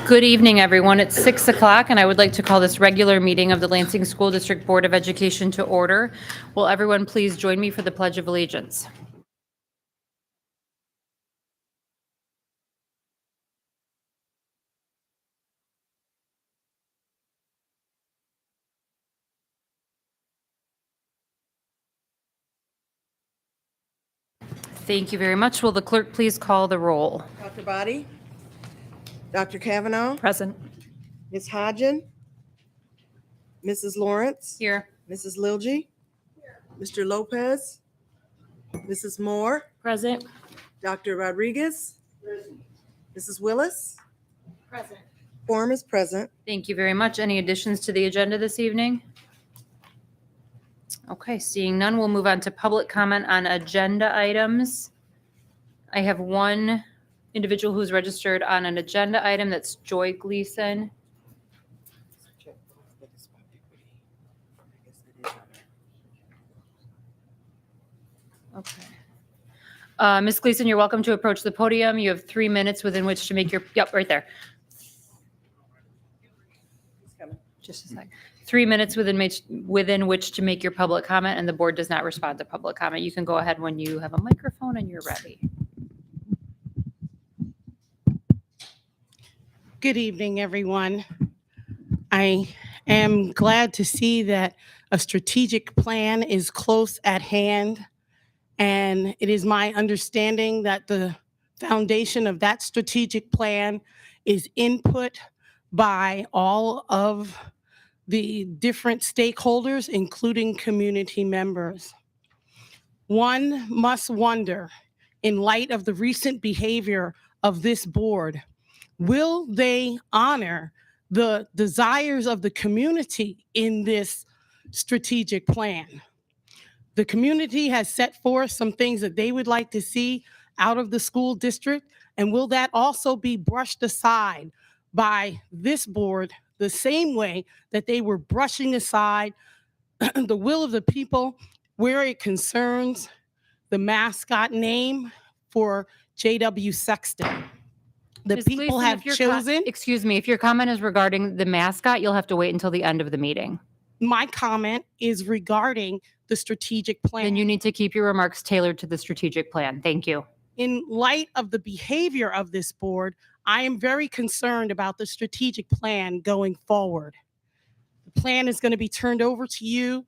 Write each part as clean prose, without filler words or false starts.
Good evening, everyone. It's 6 o'clock, and I would like to call this regular meeting of the Lansing School District Board of Education to order. Will everyone please join me for the Pledge of Allegiance? Thank you very much. Will the clerk please call the roll? Dr. Boddy? Dr. Kavanaugh? Present. Ms. Hodgen? Mrs. Lawrence? Here. Mrs. Lilgy? Mr. Lopez? Mrs. Moore? Present. Dr. Rodriguez? Mrs. Willis? Present. Quorum is present. Thank you very much. Any additions to the agenda this evening? Okay, seeing none, we'll move on to public comment on agenda items. I have one individual who's registered on an agenda item. That's Joy Gleason. Okay. Ms. Gleason, you're welcome to approach the podium. You have 3 minutes within which to make your, yep, right there. Just a sec. 3 minutes within which to make your public comment, and the board does not respond to public comment. You can go ahead when you have a microphone and you're ready. Good evening, everyone. I am glad to see that a strategic plan is close at hand, and it is my understanding that the foundation of that strategic plan is input by all of the different stakeholders, including community members. One must wonder, in light of the recent behavior of this board, will they honor the desires of the community in this strategic plan? The community has set forth some things that they would like to see out of the school district, and will that also be brushed aside by this board the same way that they were brushing aside the will of the people where it concerns the mascot name for J.W. Sexton? The Ms. people Gleason, have if your chosen. excuse me, if your comment is regarding the mascot, you'll have to wait until the end of the meeting. My comment is regarding the strategic plan. Then you need to keep your remarks tailored to the strategic plan. Thank you. In light of the behavior of this board, I am very concerned about the strategic plan going forward. The plan is going to be turned over to you,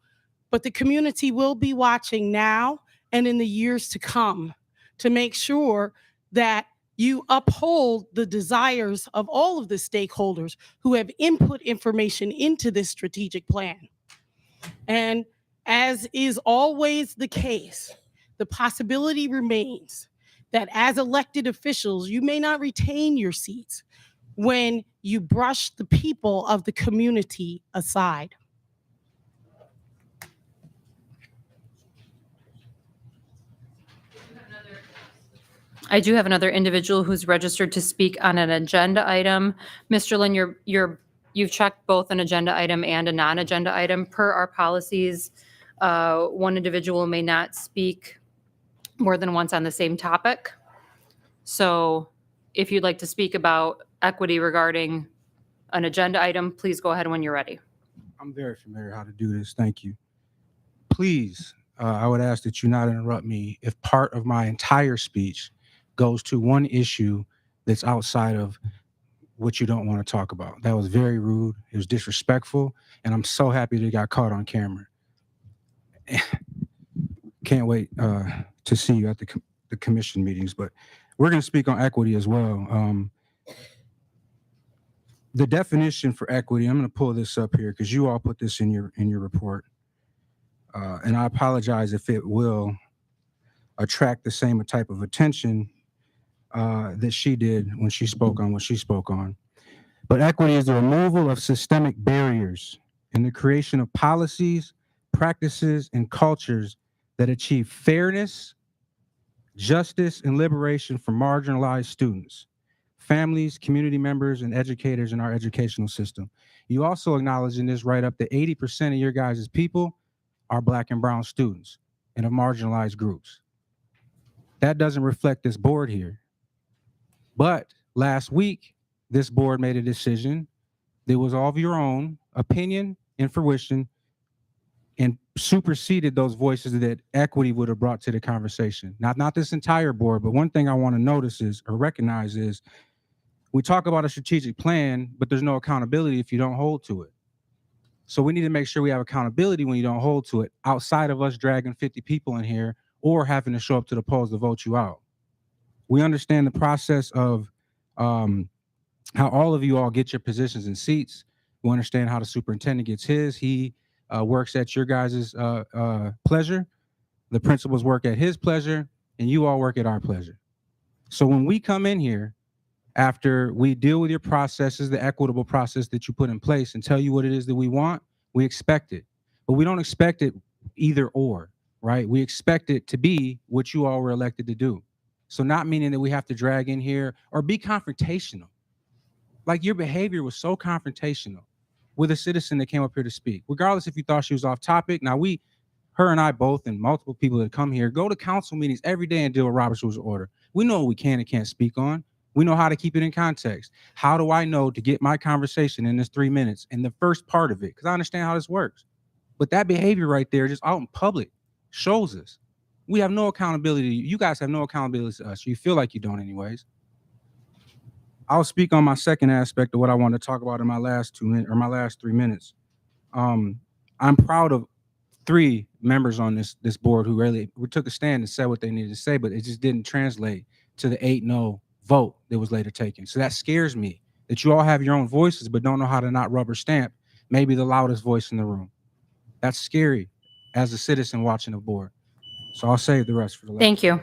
but the community will be watching now and in the years to come to make sure that you uphold the desires of all of the stakeholders who have input information into this strategic plan. And as is always the case, the possibility remains that as elected officials, you may not retain your seats when you brush the people of the community aside. I do have another individual who's registered to speak on an agenda item. Mr. Lynn, you've checked both an agenda item and a non-agenda item. Per our policies, one individual may not speak more than once on the same topic. So if you'd like to speak about equity regarding an agenda item, please go ahead when you're ready. I'm very familiar how to do this. Thank you. Please, I would ask that you not interrupt me if part of my entire speech goes to one issue that's outside of what you don't want to talk about. That was very rude. It was disrespectful, and I'm so happy that it got caught on camera. Can't wait to see you at the commission meetings, but we're going to speak on equity as well. The definition for equity, I'm going to pull this up here because you all put this in your report. And I apologize if it will attract the same type of attention that she did when she spoke on what she spoke on. But equity is the removal of systemic barriers and the creation of policies, practices, and cultures that achieve fairness, justice, and liberation for marginalized students, families, community members, and educators in our educational system. You also acknowledge in this write-up that 80% of your guys' people are Black and brown students and of marginalized groups. That doesn't reflect this board here. But last week, this board made a decision that was all of your own opinion and fruition and superseded those voices that equity would have brought to the conversation. Not this entire board, but one thing I want to notice is or recognize is we talk about a strategic plan, but there's no accountability if you don't hold to it. So we need to make sure we have accountability when you don't hold to it, outside of us dragging 50 people in here or having to show up to the polls to vote you out. We understand the process of how all of you all get your positions and seats. We understand how the superintendent gets his. He works at your guys' pleasure. The principals work at his pleasure, and you all work at our pleasure. So when we come in here, after we deal with your processes, the equitable process that you put in place, and tell you what it is that we want, we expect it. But we don't expect it either or, right? We expect it to be what you all were elected to do. So not meaning that we have to drag in here or be confrontational. Like your behavior was so confrontational with a citizen that came up here to speak, regardless if you thought she was off topic. Now her and I both, and multiple people that come here, go to council meetings every day and deal with Robert's Rules of Order. We know what we can and can't speak on. We know how to keep it in context. How do I know to get my conversation in this 3 minutes in the first part of it? Because I understand how this works. But that behavior right there, just out in public, shows us we have no accountability. You guys have no accountability to us. You feel like you don't anyways. I'll speak on my second aspect of what I want to talk about in my last 2 minutes or my last 3 minutes. I'm proud of 3 members on this board who really took a stand and said what they needed to say, but it just didn't translate to the 8-0 vote that was later taken. So that scares me that you all have your own voices, but don't know how to not rubber stamp maybe the loudest voice in the room. That's scary as a citizen watching the board. So I'll save the rest for the last. Thank you.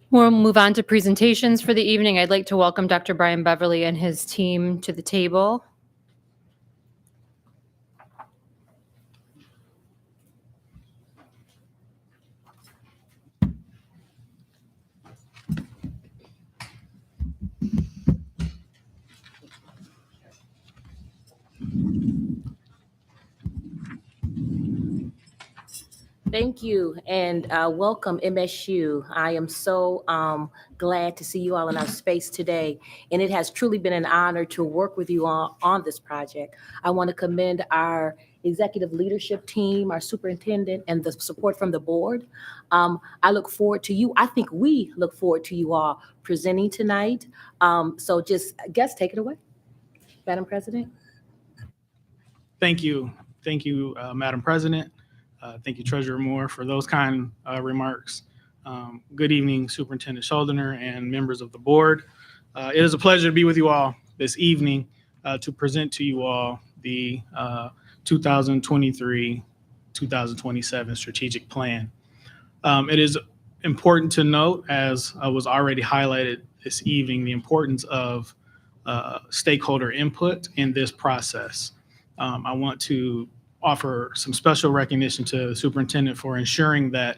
We'll move on to presentations for the evening. I'd like to welcome Dr. Brian Beverly and his team to the table. Thank you, and welcome MSU. I am so glad to see you all in our space today, and it has truly been an honor to work with you all on this project. I want to commend our executive leadership team, our superintendent, and the support from the board. I look forward to you. I think we look forward to you all presenting tonight. So just, guest, take it away, Madam President. Thank you, Madam President. Thank you, Treasurer Moore, for those kind remarks. Good evening, Superintendent Schuldiner and members of the board. It is a pleasure to be with you all this evening to present to you all the 2023-2027 strategic plan. It is important to note, as was already highlighted this evening, the importance of stakeholder input in this process. I want to offer some special recognition to the superintendent for ensuring that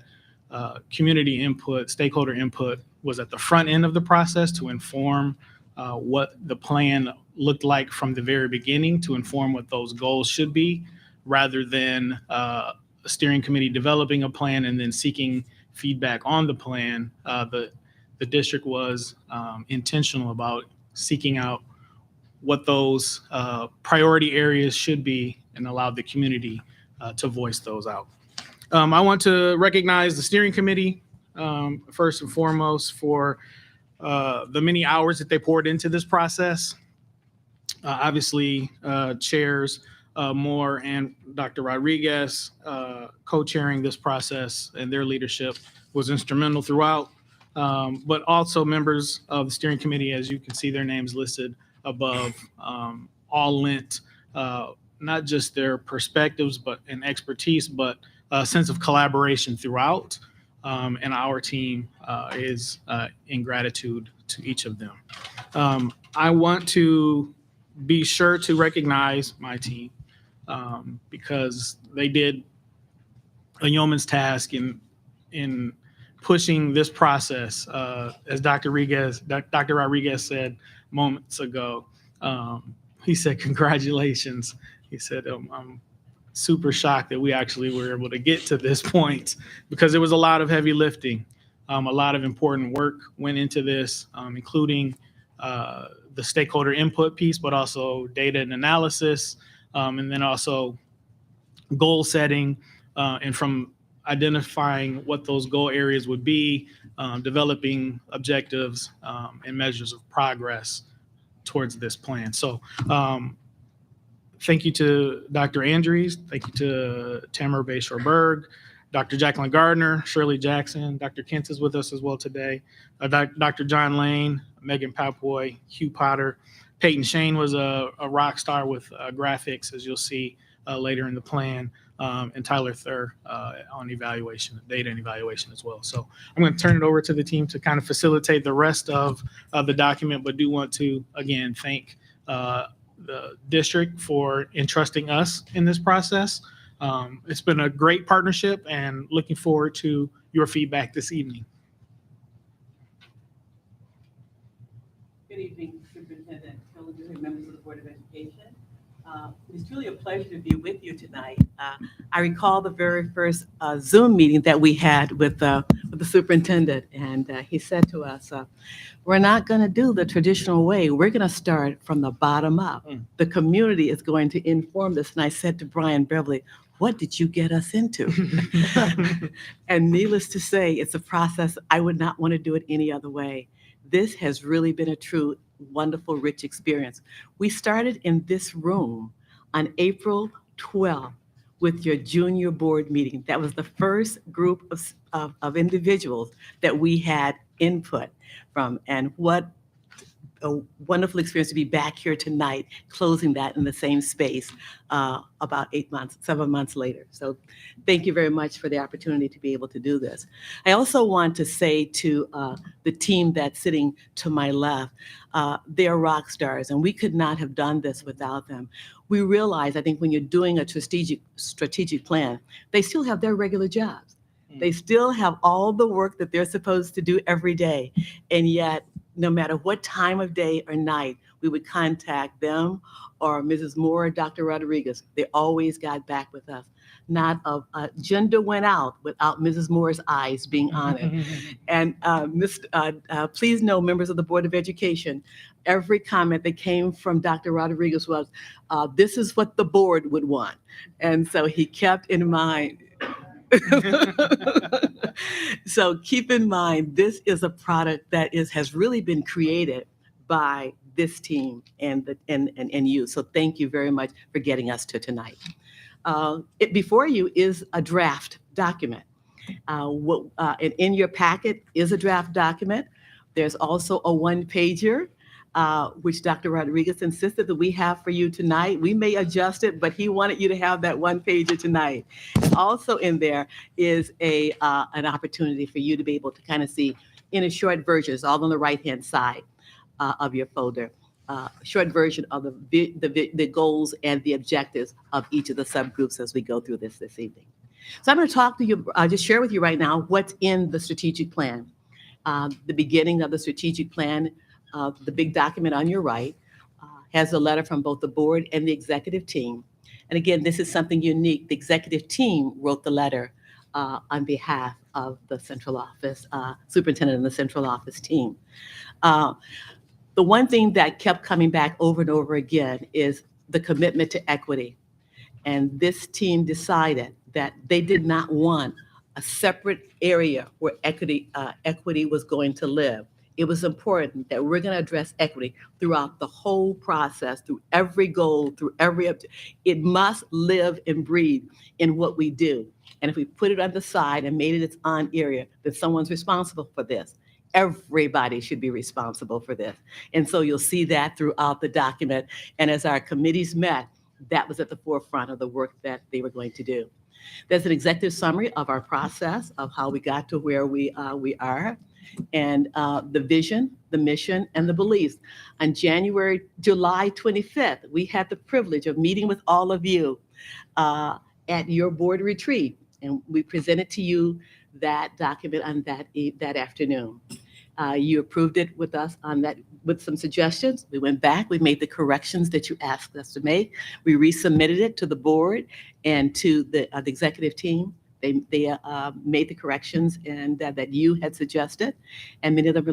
community input, stakeholder input was at the front end of the process to inform what the plan looked like from the very beginning, to inform what those goals should be, rather than a steering committee developing a plan and then seeking feedback on the plan. The district was intentional about seeking out what those priority areas should be and allowed the community to voice those out. I want to recognize the steering committee first and foremost for the many hours that they poured into this process. Obviously, chairs Moore and Dr. Rodriguez co-chairing this process, and their leadership was instrumental throughout. But also members of the steering committee, as you can see their names listed above, all lent not just their perspectives and expertise, but a sense of collaboration throughout. And our team is in gratitude to each of them. I want to be sure to recognize my team because they did a yeoman's task in pushing this process. As Dr. Rodriguez said moments ago, he said, "Congratulations." He said, "I'm super shocked that we actually were able to get to this point because there was a lot of heavy lifting A lot of important work went into this, including the stakeholder input piece, but also data and analysis, and then also goal setting, and from identifying what those goal areas would be, developing objectives and measures of progress towards this plan. So thank you to Dr. Andrews. Thank you to Tamara Bayshore-Berg, Dr. Jacqueline Gardner, Shirley Jackson. Dr. Kent is with us as well today. Dr. John Lane, Megan Papoy, Hugh Potter. Peyton Shane was a rock star with graphics, as you'll see later in the plan, and Tyler Thur on evaluation, data and evaluation as well. So I'm going to turn it over to the team to kind of facilitate the rest of the document, but do want to, again, thank the district for entrusting us in this process. It's been a great partnership, and looking forward to your feedback this evening. Good evening, Superintendent Hilliger and members of the Board of Education. It's truly a pleasure to be with you tonight. I recall the very first Zoom meeting that we had with the superintendent, and he said to us, we're not going to do the traditional way. We're going to start from the bottom up. The community is going to inform this. And I said to Brian Beverly, what did you get us into? And needless to say, it's a process. I would not want to do it any other way. This has really been a true, wonderful, rich experience. We started in this room on April 12th with your junior board meeting. That was the first group of individuals that we had input from. And what a wonderful experience to be back here tonight, closing that in the same space about 7 months later. So thank you very much for the opportunity to be able to do this. I also want to say to the team that's sitting to my left, they're rock stars, and we could not have done this without them. We realize, I think, when you're doing a strategic plan, they still have their regular jobs. They still have all the work that they're supposed to do every day, and yet no matter what time of day or night, we would contact them or Mrs. Moore or Dr. Rodriguez. They always got back with us. Not a agenda went out without Mrs. Moore's eyes being on it. And please know, members of the Board of Education, every comment that came from Dr. Rodriguez was, this is what the board would want. And so he kept in mind, so keep in mind, this is a product that has really been created by this team and you. So thank you very much for getting us to tonight. Before you is a draft document. In your packet is a draft document. There's also a one-pager, which Dr. Rodriguez insisted that we have for you tonight. We may adjust it, but he wanted you to have that one-pager tonight. And also in there is an opportunity for you to be able to kind of see in a short version, it's all on the right-hand side of your folder, short version of the goals and the objectives of each of the subgroups as we go through this evening. So I'm going to talk to you, just share with you right now what's in the strategic plan. The beginning of the strategic plan, the big document on your right, has a letter from both the board and the executive team. And again, this is something unique. The executive team wrote the letter on behalf of the central office, superintendent and the central office team. The one thing that kept coming back over and over again is the commitment to equity. And this team decided that they did not want a separate area where equity was going to live. It was important that we're going to address equity throughout the whole process, through every goal, through it must live and breathe in what we do. And if we put it on the side and made it its own area, then someone's responsible for this. Everybody should be responsible for this. And so you'll see that throughout the document. And as our committees met, that was at the forefront of the work that they were going to do. There's an executive summary of our process, of how we got to where we are, and the vision, the mission, and the beliefs. On July 25th, we had the privilege of meeting with all of you at your board retreat, and we presented to you that document on that afternoon. You approved it with us on that with some suggestions. We went back, we made the corrections that you asked us to make. We resubmitted it to the board and to the executive team They made the corrections and that you had suggested, and many of them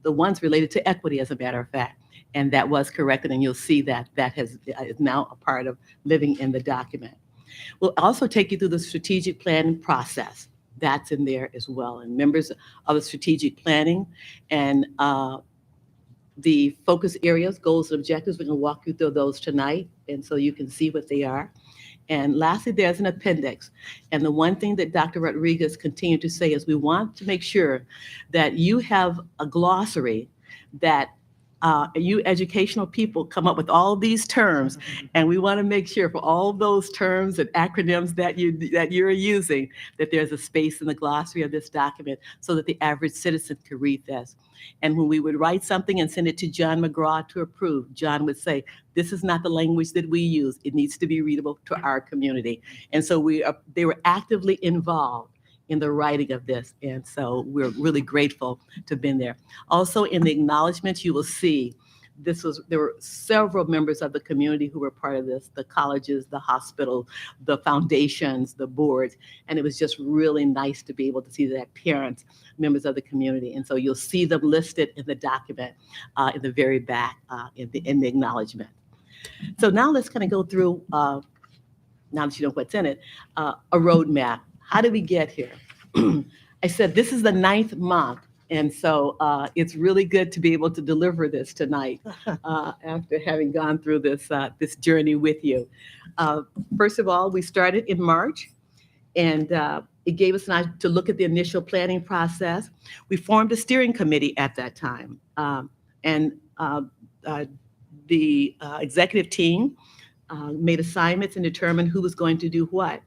the ones related to equity, as a matter of fact. And that was corrected, and you'll see that is now a part of living in the document. We'll also take you through the strategic planning process. That's in there as well. And members of the strategic planning and the focus areas, goals, and objectives, we're going to walk you through those tonight, and so you can see what they are. And lastly, there's an appendix. And the one thing that Dr. Rodriguez continued to say is we want to make sure that you have a glossary that you educational people come up with all these terms, and we want to make sure for all those terms and acronyms that you're using, that there's a space in the glossary of this document so that the average citizen can read this. And when we would write something and send it to John McGraw to approve, John would say, this is not the language that we use. It needs to be readable to our community. And so they were actively involved in the writing of this. And so we're really grateful to have been there. Also in the acknowledgments, you will see there were several members of the community who were part of this, the colleges, the hospitals, the foundations, the boards. And it was just really nice to be able to see that parents, members of the community. And so you'll see them listed in the document in the very back in the acknowledgement. So now let's kind of go through, now that you know what's in it, a roadmap. How did we get here? I said, this is the 9th month. And so it's really good to be able to deliver this tonight after having gone through this journey with you. First of all, we started in March, and it gave us an opportunity to look at the initial planning process. We formed a steering committee at that time. And the executive team made assignments and determined who was going to do what.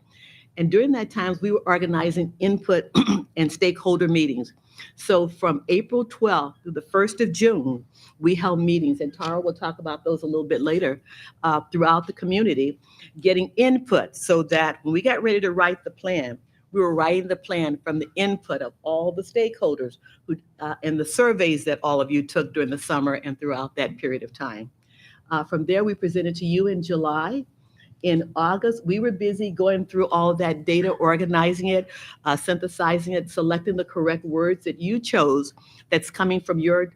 And during that time, we were organizing input and stakeholder meetings. So from April 12th through the 1st of June, we held meetings, and Tara will talk about those a little bit later, throughout the community, getting input so that when we got ready to write the plan, we were writing the plan from the input of all the stakeholders and the surveys that all of you took during the summer and throughout that period of time. From there, we presented to you in July. In August, we were busy going through all of that data, organizing it, synthesizing it, selecting the correct words that you chose that's coming from your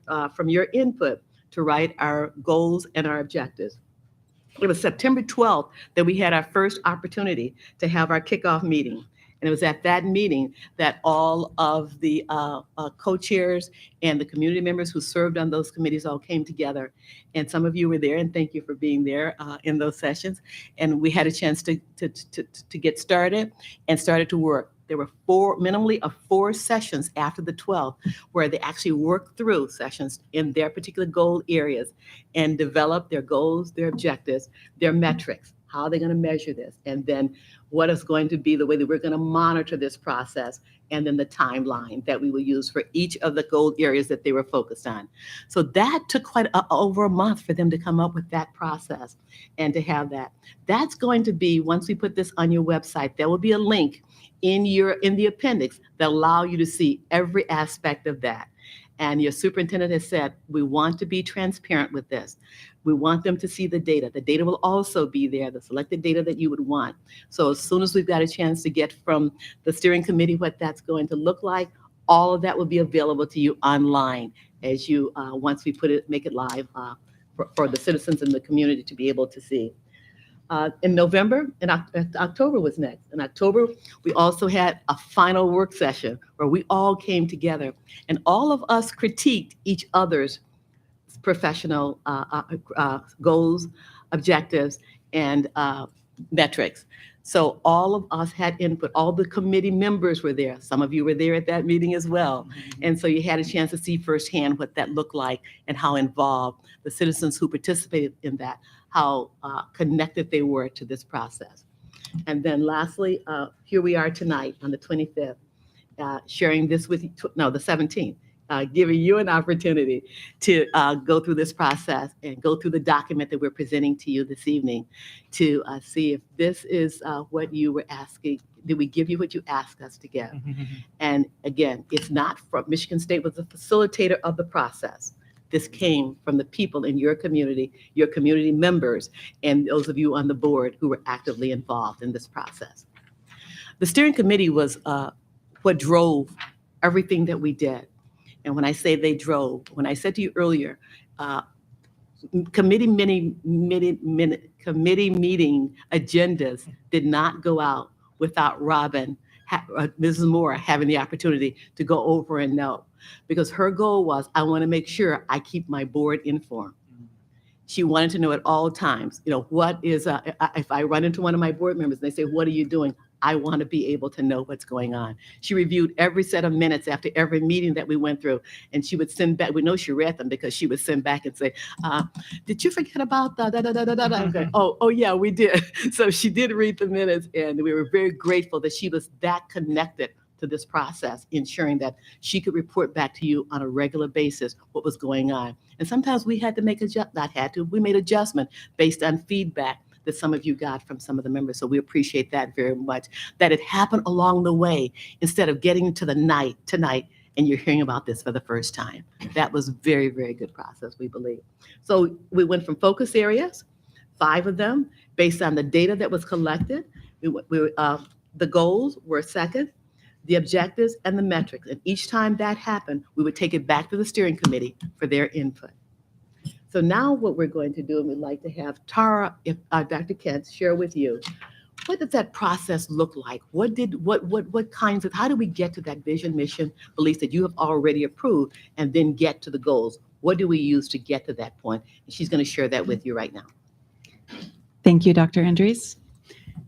input to write our goals and our objectives. It was September 12th that we had our first opportunity to have our kickoff meeting. And it was at that meeting that all of the co-chairs and the community members who served on those committees all came together. And some of you were there, and thank you for being there in those sessions. And we had a chance to get started and started to work. There were minimally 4 sessions after the 12th where they actually worked through sessions in their particular goal areas and developed their goals, their objectives, their metrics. How are they going to measure this? And then what is going to be the way that we're going to monitor this process, and then the timeline that we will use for each of the goal areas that they were focused on. So that took over a month for them to come up with that process and to have that. That's going to be, once we put this on your website, there will be a link in the appendix that allow you to see every aspect of that. And your superintendent has said, we want to be transparent with this. We want them to see the data. The data will also be there, the selected data that you would want. So as soon as we've got a chance to get from the steering committee what that's going to look like, all of that will be available to you online as you, once we make it live for the citizens in the community to be able to see. In November, and October was next. In October, we also had a final work session where we all came together and all of us critiqued each other's professional goals, objectives, and metrics. So all of us had input. All the committee members were there. Some of you were there at that meeting as well. And so you had a chance to see firsthand what that looked like and how involved the citizens who participated in that, how connected they were to this process. And then lastly, here we are tonight on the 25th, sharing this with you, the 17th. Giving you an opportunity to go through this process and go through the document that we're presenting to you this evening to see if this is what you were asking. Did we give you what you asked us to give? And again, it's not from Michigan State was the facilitator of the process. This came from the people in your community members, and those of you on the board who were actively involved in this process. The steering committee was what drove everything that we did. And when I say they drove, when I said to you earlier, committee meeting agendas did not go out without Robin, Mrs. Moore, having the opportunity to go over and know. Because her goal was, I want to make sure I keep my board informed. She wanted to know at all times, what is, if I run into one of my board members and they say, what are you doing? I want to be able to know what's going on. She reviewed every set of minutes after every meeting that we went through, and she would send back, we know she read them because she would send back and say, did you forget about da da da da da da? Okay. Oh yeah, we did. So she did read the minutes, and we were very grateful that she was that connected to this process, ensuring that she could report back to you on a regular basis what was going on. And sometimes we had to make we made adjustment based on feedback that some of you got from some of the members. So we appreciate that very much, that it happened along the way instead of getting to tonight and you're hearing about this for the first time. That was very, very good process, we believe. So we went from focus areas, 5 of them, based on the data that was collected. The goals were second, the objectives and the metrics. And each time that happened, we would take it back to the steering committee for their input. So now what we're going to do, and we'd like to have Tara, Dr. Kent, share with you, what does that process look like? What kinds of, how do we get to that vision, mission, beliefs that you have already approved and then get to the goals? What do we use to get to that point? And she's going to share that with you right now. Thank you, Dr. Andrews.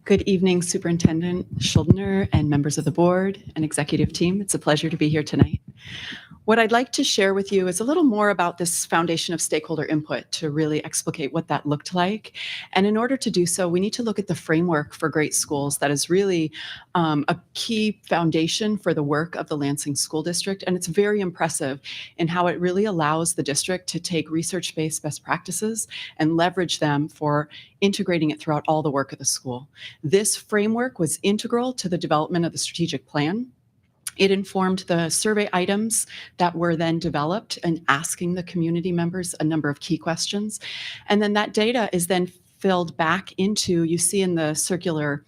Good evening, Superintendent Schuldner and members of the board and executive team. It's a pleasure to be here tonight. What I'd like to share with you is a little more about this foundation of stakeholder input to really explicate what that looked like. And in order to do so, we need to look at the framework for great schools that is really a key foundation for the work of the Lansing School District. And it's very impressive in how it really allows the district to take research-based best practices and leverage them for integrating it throughout all the work of the school. This framework was integral to the development of the strategic plan. It informed the survey items that were then developed and asking the community members a number of key questions. And then that data is then filled back into, you see in the circular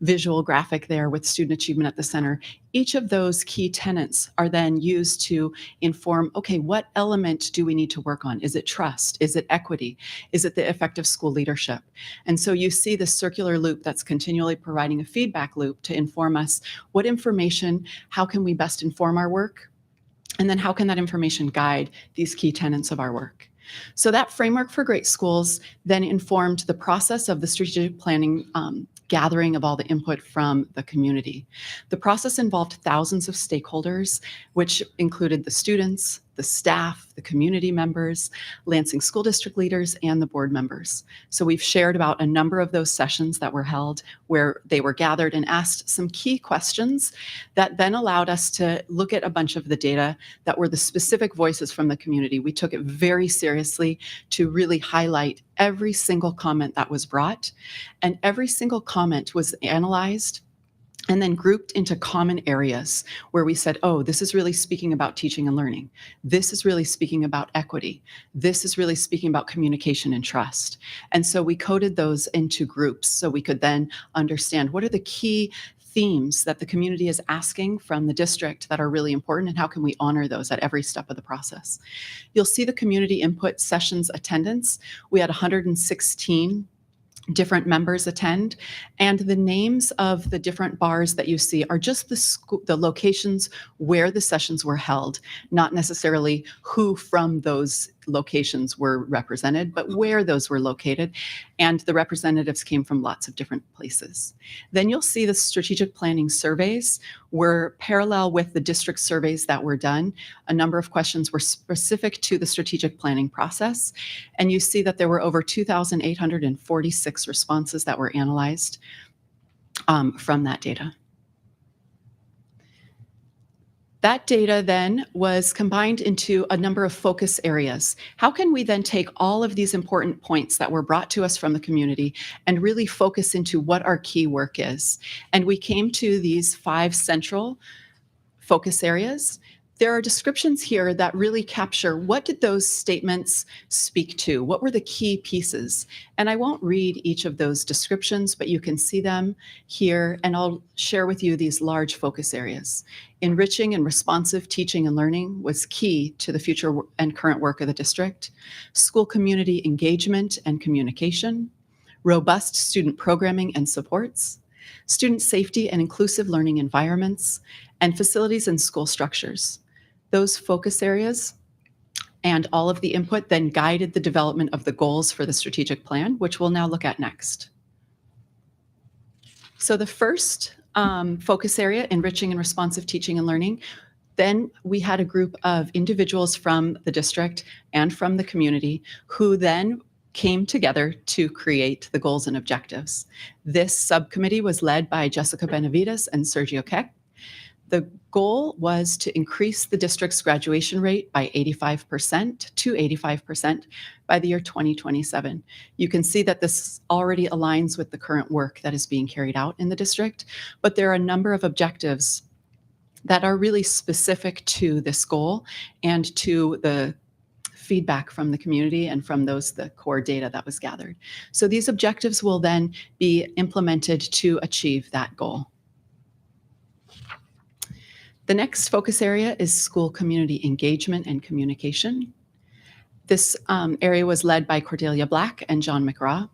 visual graphic there with student achievement at the center, each of those key tenets are then used to inform, okay, what element do we need to work on? Is it trust? Is it equity? Is it the effective school leadership? And so you see the circular loop that's continually providing a feedback loop to inform us what information, how can we best inform our work? And then how can that information guide these key tenets of our work? So that framework for great schools then informed the process of the strategic planning gathering of all the input from the community. The process involved thousands of stakeholders, which included the students, the staff, the community members, Lansing School District leaders, and the board members. So we've shared about a number of those sessions that were held where they were gathered and asked some key questions that then allowed us to look at a bunch of the data that were the specific voices from the community. We took it very seriously to really highlight every single comment that was brought, and every single comment was analyzed and then grouped into common areas where we said, oh, this is really speaking about teaching and learning. This is really speaking about equity. This is really speaking about communication and trust. And so we coded those into groups so we could then understand what are the key themes that the community is asking from the district that are really important, and how can we honor those at every step of the process. You'll see the community input sessions attendance. We had 116 different members attend, and the names of the different bars that you see are just the locations where the sessions were held, not necessarily who from those locations were represented, but where those were located, and the representatives came from lots of different places. Then you'll see the strategic planning surveys were parallel with the district surveys that were done. A number of questions were specific to the strategic planning process, and you see that there were over 2,846 responses that were analyzed from that data. That data then was combined into a number of focus areas. How can we then take all of these important points that were brought to us from the community and really focus into what our key work is? And we came to these 5 central focus areas. There are descriptions here that really capture what did those statements speak to? What were the key pieces? And I won't read each of those descriptions, but you can see them here, and I'll share with you these large focus areas. Enriching and responsive teaching and learning was key to the future and current work of the district. School community engagement and communication. Robust student programming and supports. Student safety and inclusive learning environments, and facilities and school structures. Those focus areas and all of the input then guided the development of the goals for the strategic plan, which we'll now look at next. So the first focus area, enriching and responsive teaching and learning, then we had a group of individuals from the district and from the community who then came together to create the goals and objectives. This subcommittee was led by Jessica Benavides and Sergio Keck. The goal was to increase the district's graduation rate by 85% to 85% by the year 2027. You can see that this already aligns with the current work that is being carried out in the district, but there are a number of objectives that are really specific to this goal and to the feedback from the community and from the core data that was gathered. So these objectives will then be implemented to achieve that goal. The next focus area is school community engagement and communication. This area was led by Cordelia Black and John McGraw.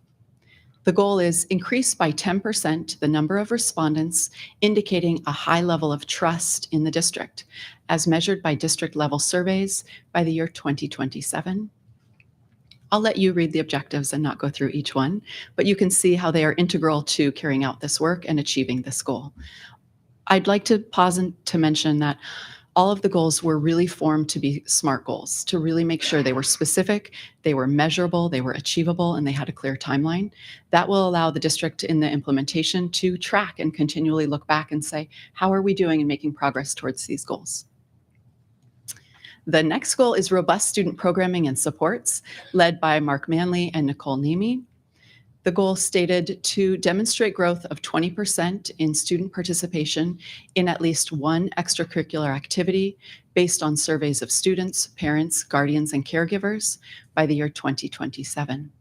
The goal is increase by 10% the number of respondents indicating a high level of trust in the district, as measured by district level surveys by the year 2027. I'll let you read the objectives and not go through each one, but you can see how they are integral to carrying out this work and achieving this goal. I'd like to pause and to mention that all of the goals were really formed to be SMART goals, to really make sure they were specific, they were measurable, they were achievable, and they had a clear timeline. That will allow the district in the implementation to track and continually look back and say, how are we doing in making progress towards these goals? The next goal is robust student programming and supports, led by Mark Manley and Nicole Nemi. The goal stated to demonstrate growth of 20% in student participation in at least one extracurricular activity based on surveys of students, parents, guardians, and caregivers by the year 2027.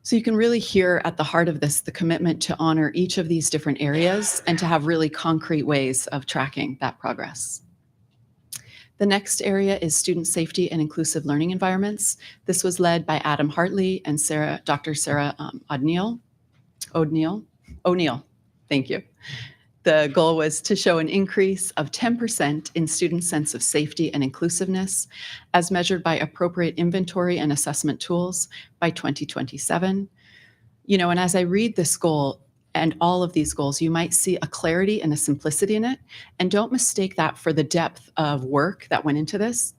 So you can really hear at the heart of this the commitment to honor each of these different areas and to have really concrete ways of tracking that progress. The next area is student safety and inclusive learning environments. This was led by Adam Hartley and Dr. Sarah O'Neill. Thank you. The goal was to show an increase of 10% in student sense of safety and inclusiveness as measured by appropriate inventory and assessment tools by 2027. And as I read this goal, and all of these goals, you might see a clarity and a simplicity in it. And don't mistake that for the depth of work that went into this,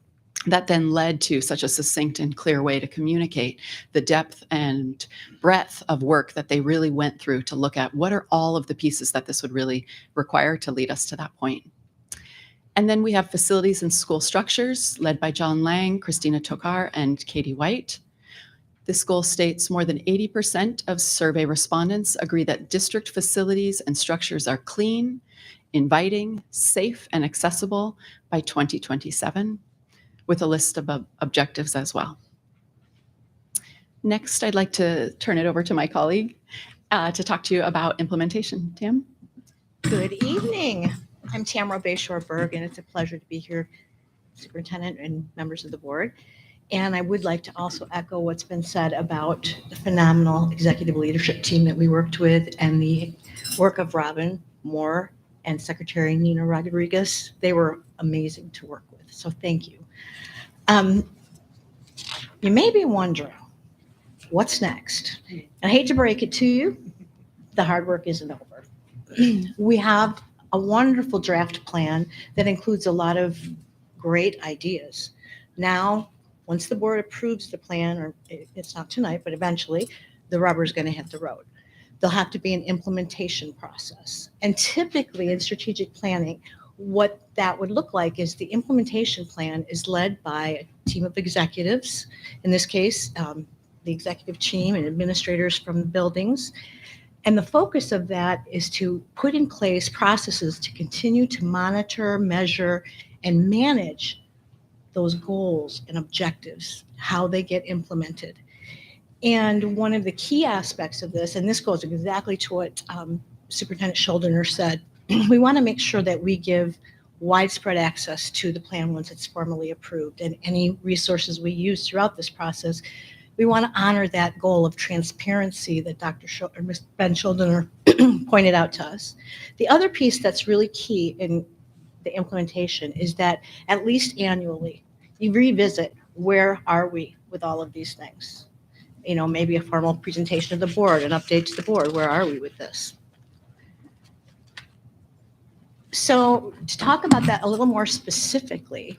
that then led to such a succinct and clear way to communicate the depth and breadth of work that they really went through to look at what are all of the pieces that this would really require to lead us to that point. And then we have facilities and school structures led by John Lang, Christina Tokar, and Katie White. This goal states more than 80% of survey respondents agree that district facilities and structures are clean, inviting, safe, and accessible by 2027, with a list of objectives as well. Next, I'd like to turn it over to my colleague to talk to you about implementation. Tam? Good evening. I'm Tamara Bayshore-Berg, and it's a pleasure to be here, Superintendent and members of the board. And I would like to also echo what's been said about the phenomenal executive leadership team that we worked with and the work of Robin Moore and Secretary Nina Rodriguez. They were amazing to work with, so thank you. You may be wondering, what's next? And I hate to break it to you, the hard work isn't over. We have a wonderful draft plan that includes a lot of great ideas. Now, once the board approves the plan, or it's not tonight, but eventually, the rubber's going to hit the road. There'll have to be an implementation process. And typically in strategic planning, what that would look like is the implementation plan is led by a team of executives, in this case, the executive team and administrators from the buildings. And the focus of that is to put in place processes to continue to monitor, measure, and manage those goals and objectives, how they get implemented. And one of the key aspects of this, and this goes exactly to what Superintendent Schuldiner said, we want to make sure that we give widespread access to the plan once it's formally approved, and any resources we use throughout this process. We want to honor that goal of transparency that Ben Schuldiner pointed out to us. The other piece that's really key in the implementation is that at least annually, you revisit, where are we with all of these things? You know, maybe a formal presentation to the board, an update to the board, where are we with this? So to talk about that a little more specifically,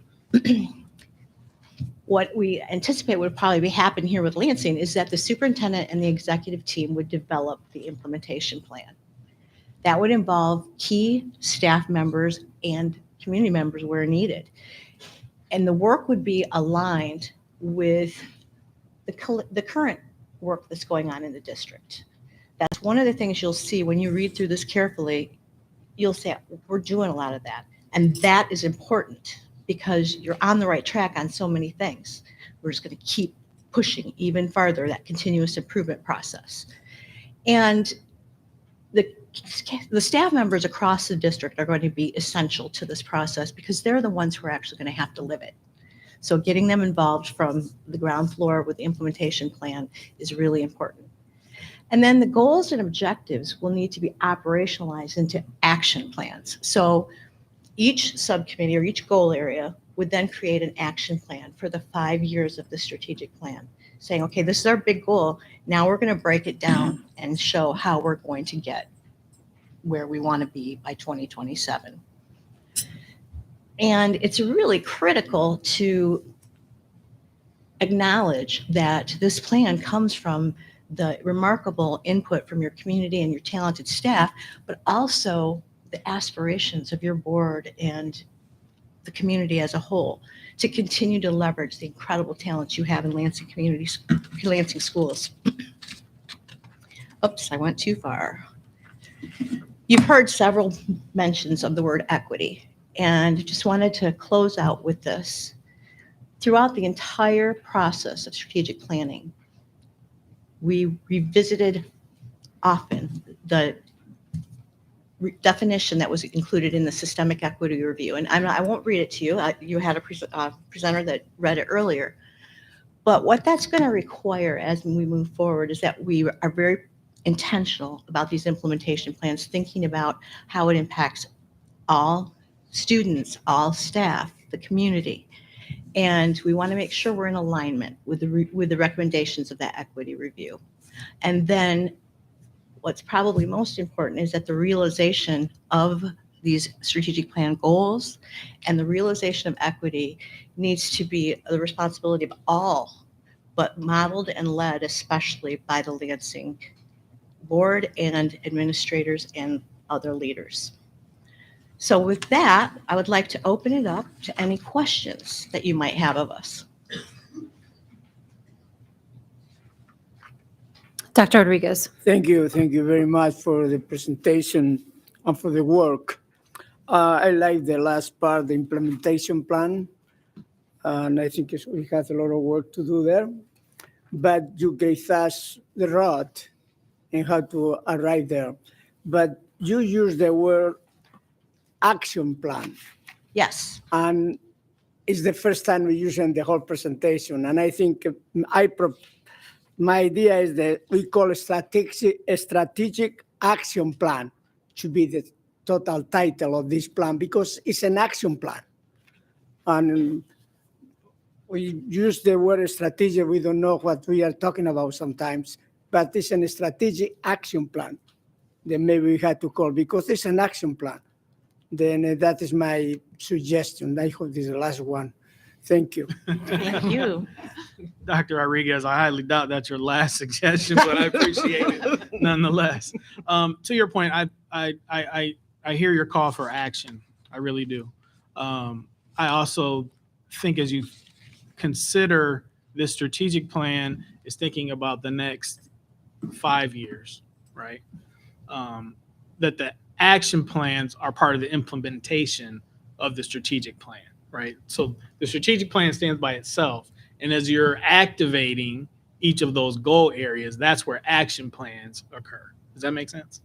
what we anticipate would probably be happening here with Lansing is that the superintendent and the executive team would develop the implementation plan. That would involve key staff members and community members where needed. And the work would be aligned with the current work that's going on in the district. That's one of the things you'll see when you read through this carefully. You'll say, we're doing a lot of that. And that is important because you're on the right track on so many things. We're just going to keep pushing even farther that continuous improvement process. And the staff members across the district are going to be essential to this process because they're the ones who are actually going to have to live it. So getting them involved from the ground floor with the implementation plan is really important. And then the goals and objectives will need to be operationalized into action plans. So each subcommittee or each goal area would then create an action plan for the 5 years of the strategic plan, saying, okay, this is our big goal. Now we're going to break it down and show how we're going to get where we want to be by 2027. And it's really critical to acknowledge that this plan comes from the remarkable input from your community and your talented staff, but also the aspirations of your board and the community as a whole to continue to leverage the incredible talents you have in Lansing Lansing schools. Oops, I went too far. You've heard several mentions of the word equity, and just wanted to close out with this. Throughout the entire process of strategic planning, we revisited often the definition that was included in the systemic equity review. And I won't read it to you. You had a presenter that read it earlier. But what that's going to require as we move forward is that we are very intentional about these implementation plans, thinking about how it impacts all students, all staff, the community. And we want to make sure we're in alignment with the recommendations of that equity review. And then what's probably most important is that the realization of these strategic plan goals and the realization of equity needs to be the responsibility of all, but modeled and led especially by the Lansing board and administrators and other leaders. So with that, I would like to open it up to any questions that you might have of us. Dr. Rodriguez. Thank you very much for the presentation and for the work. I like the last part, the implementation plan, and I think we have a lot of work to do there. But you gave us the road and how to arrive there. But you use the word action plan. Yes. And it's the first time we use it in the whole presentation. And I think my idea is that we call a strategic action plan to be the total title of this plan because it's an action plan. And we use the word strategic. We don't know what we are talking about sometimes, but it's a strategic action plan that maybe we had to call because it's an action plan. Then that is my suggestion. I hope this is the last one. Thank you. Thank you. Dr. Rodriguez, I highly doubt that's your last suggestion, but I appreciate it nonetheless. To your point, I hear your call for action. I really do. I also think as you consider this strategic plan is thinking about the next 5 years, right? that the action plans are part of the implementation of the strategic plan, right? So the strategic plan stands by itself. And as you're activating each of those goal areas, that's where action plans occur. Does that make sense?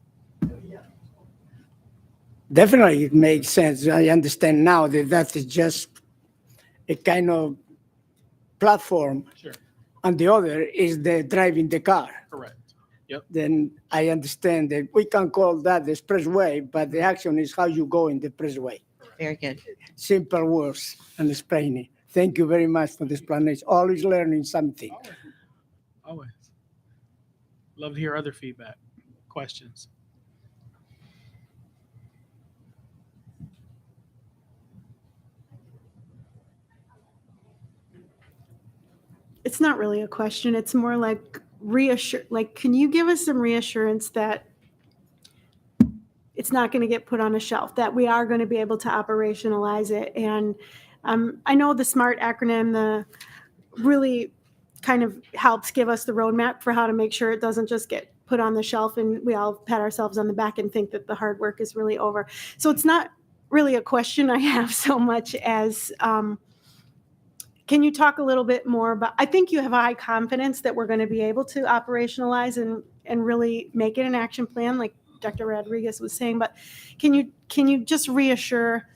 Definitely, it makes sense. I understand now that that is just a kind of platform, Sure. and the other is the driving the car. Correct. Then I understand that we can call that the expressway, but the action is how you go in the expressway. Very good. Simple words and explaining. Thank you very much for the explanation. Always learning something. Always. Love to hear other feedback, questions. It's not really a question. It's more like can you give us some reassurance that it's not going to get put on a shelf, that we are going to be able to operationalize it? And I know the SMART acronym, really kind of helps give us the roadmap for how to make sure it doesn't just get put on the shelf and we all pat ourselves on the back and think that the hard work is really over. So it's not really a question I have so much as, can you talk a little bit more about, I think you have high confidence that we're going to be able to operationalize and really make it an action plan, like Dr. Rodriguez was saying, but can you just reassure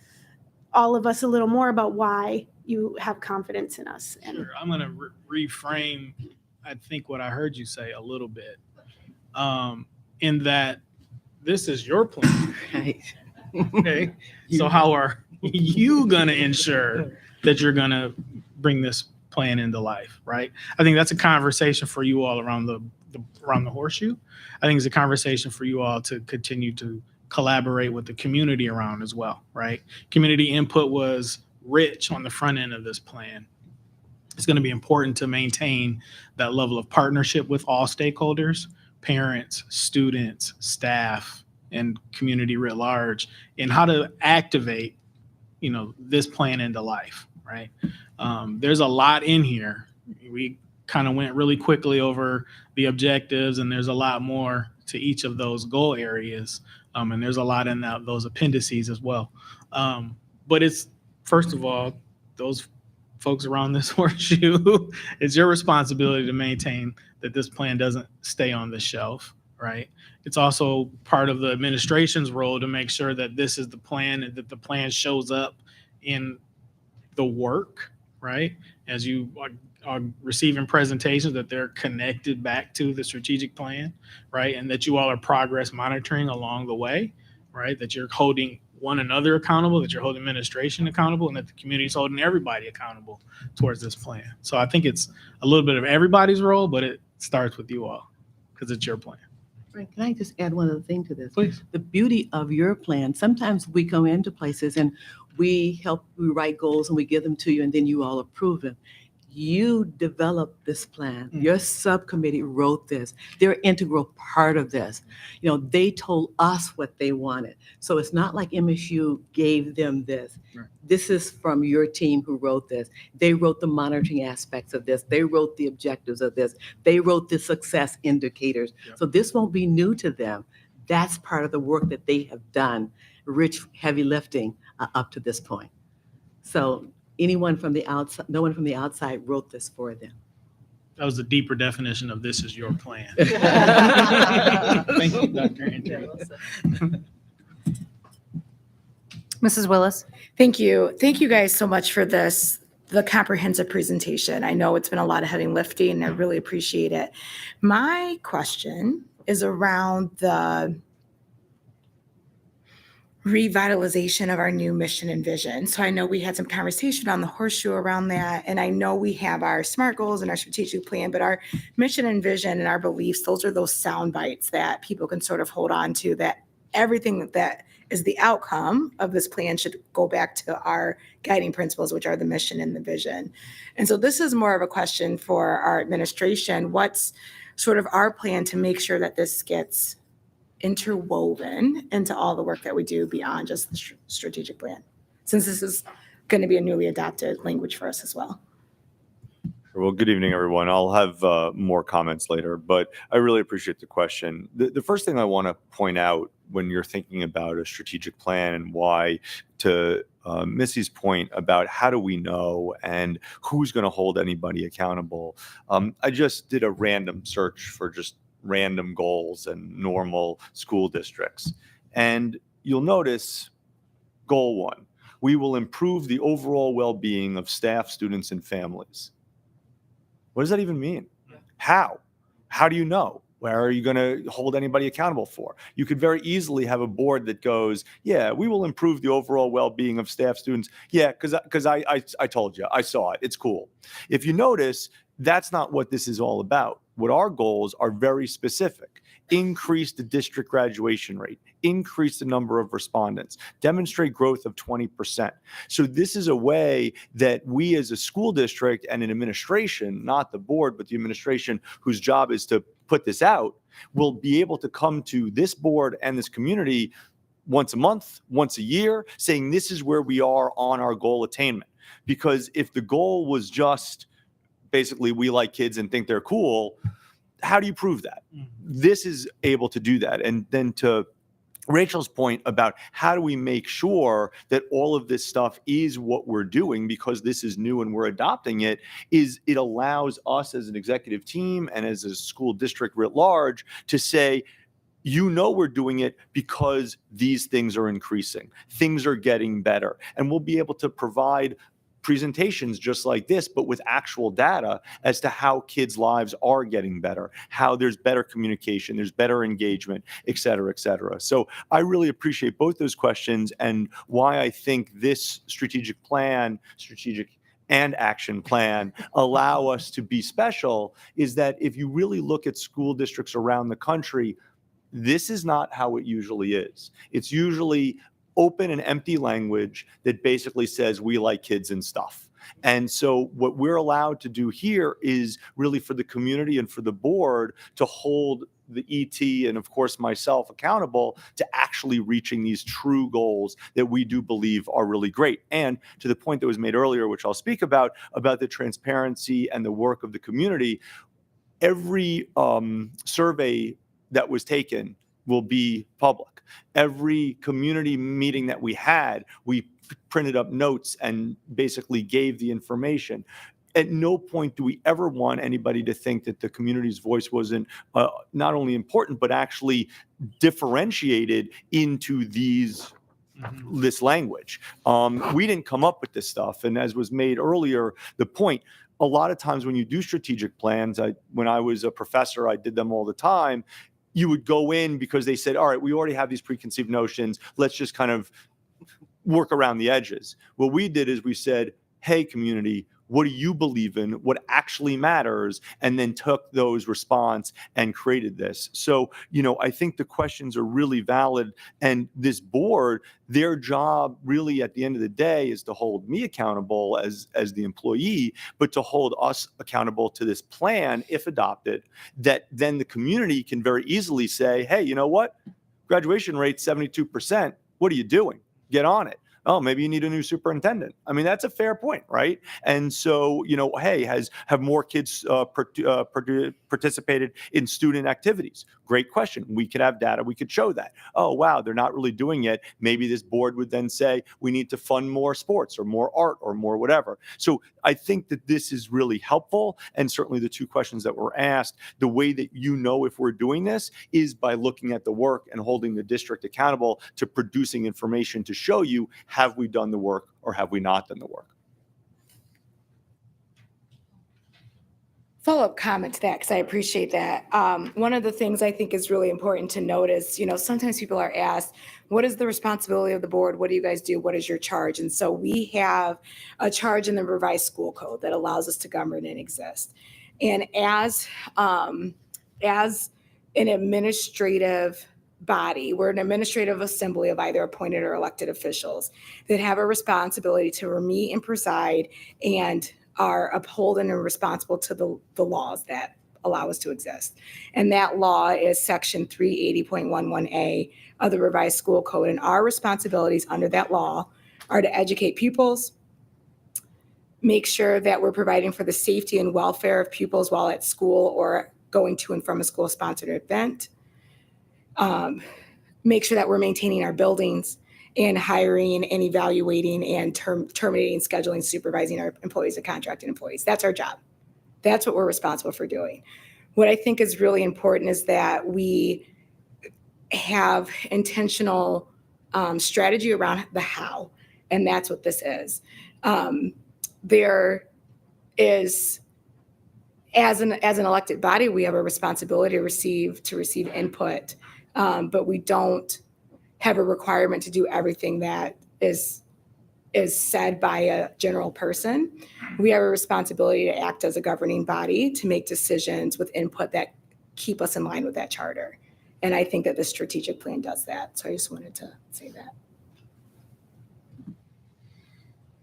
all of us a little more about why you have confidence in us? Sure. I'm going to reframe, I think, what I heard you say a little bit, in that this is your plan. Right. Okay. So how are you going to ensure that you're going to bring this plan into life, right? I think that's a conversation for you all around the horseshoe. I think it's a conversation for you all to continue to collaborate with the community around as well, right? Community input was rich on the front end of this plan. It's going to be important to maintain that level of partnership with all stakeholders, parents, students, staff, and community writ large, in how to activate, this plan into life, right? There's a lot in here. We kind of went really quickly over the objectives, and there's a lot more to each of those goal areas. And there's a lot in those appendices as well. But it's, first of all, those folks around this horseshoe, it's your responsibility to maintain that this plan doesn't stay on the shelf, right? It's also part of the administration's role to make sure that this is the plan and that the plan shows up in the work, right? As you are receiving presentations, that they're connected back to the strategic plan, right? And that you all are progress monitoring along the way, right? That you're holding one another accountable, that you're holding administration accountable, and that the community is holding everybody accountable towards this plan. So I think it's a little bit of everybody's role, but it starts with you all because it's your plan. Right. Can I just add one other thing to this? Please. The beauty of your plan, sometimes we go into places and we write goals and we give them to you and then you all approve them. You developed this plan. Your subcommittee wrote this. They're an integral part of this. They told us what they wanted. So it's not like MSU gave them this. Right. This is from your team who wrote this. They wrote the monitoring aspects of this. They wrote the objectives of this. They wrote the success indicators. Yep. So this won't be new to them. That's part of the work that they have done, rich, heavy lifting up to this point. So no one from the outside wrote this for them. That was a deeper definition of this is your plan. Thank you, Dr. Andrews. Mrs. Willis? Thank you. Thank you guys so much for the comprehensive presentation. I know it's been a lot of heavy lifting and I really appreciate it. My question is around the revitalization of our new mission and vision. So I know we had some conversation on the horseshoe around that, and I know we have our SMART goals and our strategic plan, but our mission and vision and our beliefs, those are those sound bites that people can sort of hold on to, that everything that is the outcome of this plan should go back to our guiding principles, which are the mission and the vision. And so this is more of a question for our administration. What's sort of our plan to make sure that this gets interwoven into all the work that we do beyond just the strategic plan, since this is going to be a newly adopted language for us as well? Well, good evening, everyone. I'll have more comments later, but I really appreciate the question. The first thing I want to point out when you're thinking about a strategic plan and why, to Missy's point about how do we know and who's going to hold anybody accountable, I just did a random search for just random goals and normal school districts. And you'll notice goal 1, we will improve the overall well-being of staff, students, and families. What does that even mean? How? How do you know? Where are you going to hold anybody accountable for? You could very easily have a board that goes, yeah, we will improve the overall well-being of staff, students. Yeah, because I told you, I saw it. It's cool. If you notice, that's not what this is all about. What our goals are very specific. Increase the district graduation rate, increase the number of respondents, demonstrate growth of 20%. So this is a way that we as a school district and an administration, not the board, but the administration whose job is to put this out, will be able to come to this board and this community once a month, once a year, saying this is where we are on our goal attainment. Because if the goal was just basically we like kids and think they're cool, how do you prove that? This is able to do that. And then to Rachel's point about how do we make sure that all of this stuff is what we're doing because this is new and we're adopting it, is it allows us as an executive team and as a school district writ large to say, you know, we're doing it because these things are increasing. Things are getting better. And we'll be able to provide presentations just like this, but with actual data as to how kids' lives are getting better, how there's better communication, there's better engagement, et cetera, et cetera. So I really appreciate both those questions and why I think this strategic and action plan allow us to be special is that if you really look at school districts around the country, this is not how it usually is. It's usually open and empty language that basically says we like kids and stuff. And so what we're allowed to do here is really for the community and for the board to hold the ET and of course myself accountable to actually reaching these true goals that we do believe are really great. And to the point that was made earlier, which I'll speak about the transparency and the work of the community, every survey that was taken will be public. Every community meeting that we had, we printed up notes and basically gave the information. At no point do we ever want anybody to think that the community's voice wasn't not only important, but actually differentiated into this language. We didn't come up with this stuff. And as was made earlier, the point, a lot of times when you do strategic plans, when I was a professor, I did them all the time. You would go in because they said, all right, we already have these preconceived notions. Let's just kind of work around the edges. What we did is we said, hey, community, what do you believe in? What actually matters? And then took those response and created this. So, I think the questions are really valid. And this board, their job really at the end of the day is to hold me accountable as the employee, but to hold us accountable to this plan, if adopted, that then the community can very easily say, hey, you know what? Graduation rate 72%. What are you doing? Get on it. Oh, maybe you need a new superintendent. I mean, that's a fair point, right? And so, hey, have more kids participated in student activities? Great question. We could have data. We could show that. Oh, wow, they're not really doing it. Maybe this board would then say we need to fund more sports or more art or more whatever. So I think that this is really helpful. And certainly the two questions that were asked, the way that if we're doing this is by looking at the work and holding the district accountable to producing information to show you, have we done the work or have we not done the work? Follow-up comment to that, because I appreciate that. One of the things I think is really important to notice, sometimes people are asked, what is the responsibility of the board? What do you guys do? What is your charge? And so we have a charge in the revised school code that allows us to govern and exist. And as an administrative body, we're an administrative assembly of either appointed or elected officials that have a responsibility to meet and preside and are upholding and responsible to the laws that allow us to exist. And that law is section 380.11A of the revised school code. And our responsibilities under that law are to educate pupils, make sure that we're providing for the safety and welfare of pupils while at school or going to and from a school-sponsored event. Make sure that we're maintaining our buildings and hiring and evaluating and terminating, scheduling, supervising our employees and contracted employees. That's our job. That's what we're responsible for doing. What I think is really important is that we have intentional strategy around the how, and that's what this is. There is, as an elected body, we have a responsibility to receive input, but we don't have a requirement to do everything that is said by a general person. We have a responsibility to act as a governing body to make decisions with input that keep us in line with that charter. And I think that the strategic plan does that. So I just wanted to say that.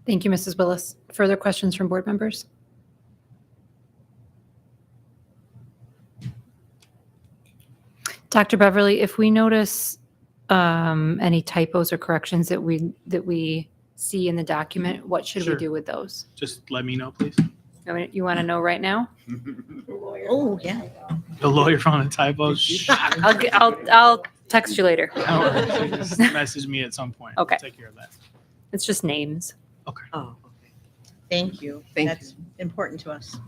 Thank you, Mrs. Willis. Further questions from board members? Dr. Beverly, if we notice any typos or corrections that we see in the document, what should we Sure. do with those? Just let me know, please. You want to know right now? Oh, yeah. The lawyer on the typos. Shut I'll text you later. up. Just message me at some point. Okay. I'll take care of that. It's just names. Okay. Oh, okay. Thank you. Thank That's important to us.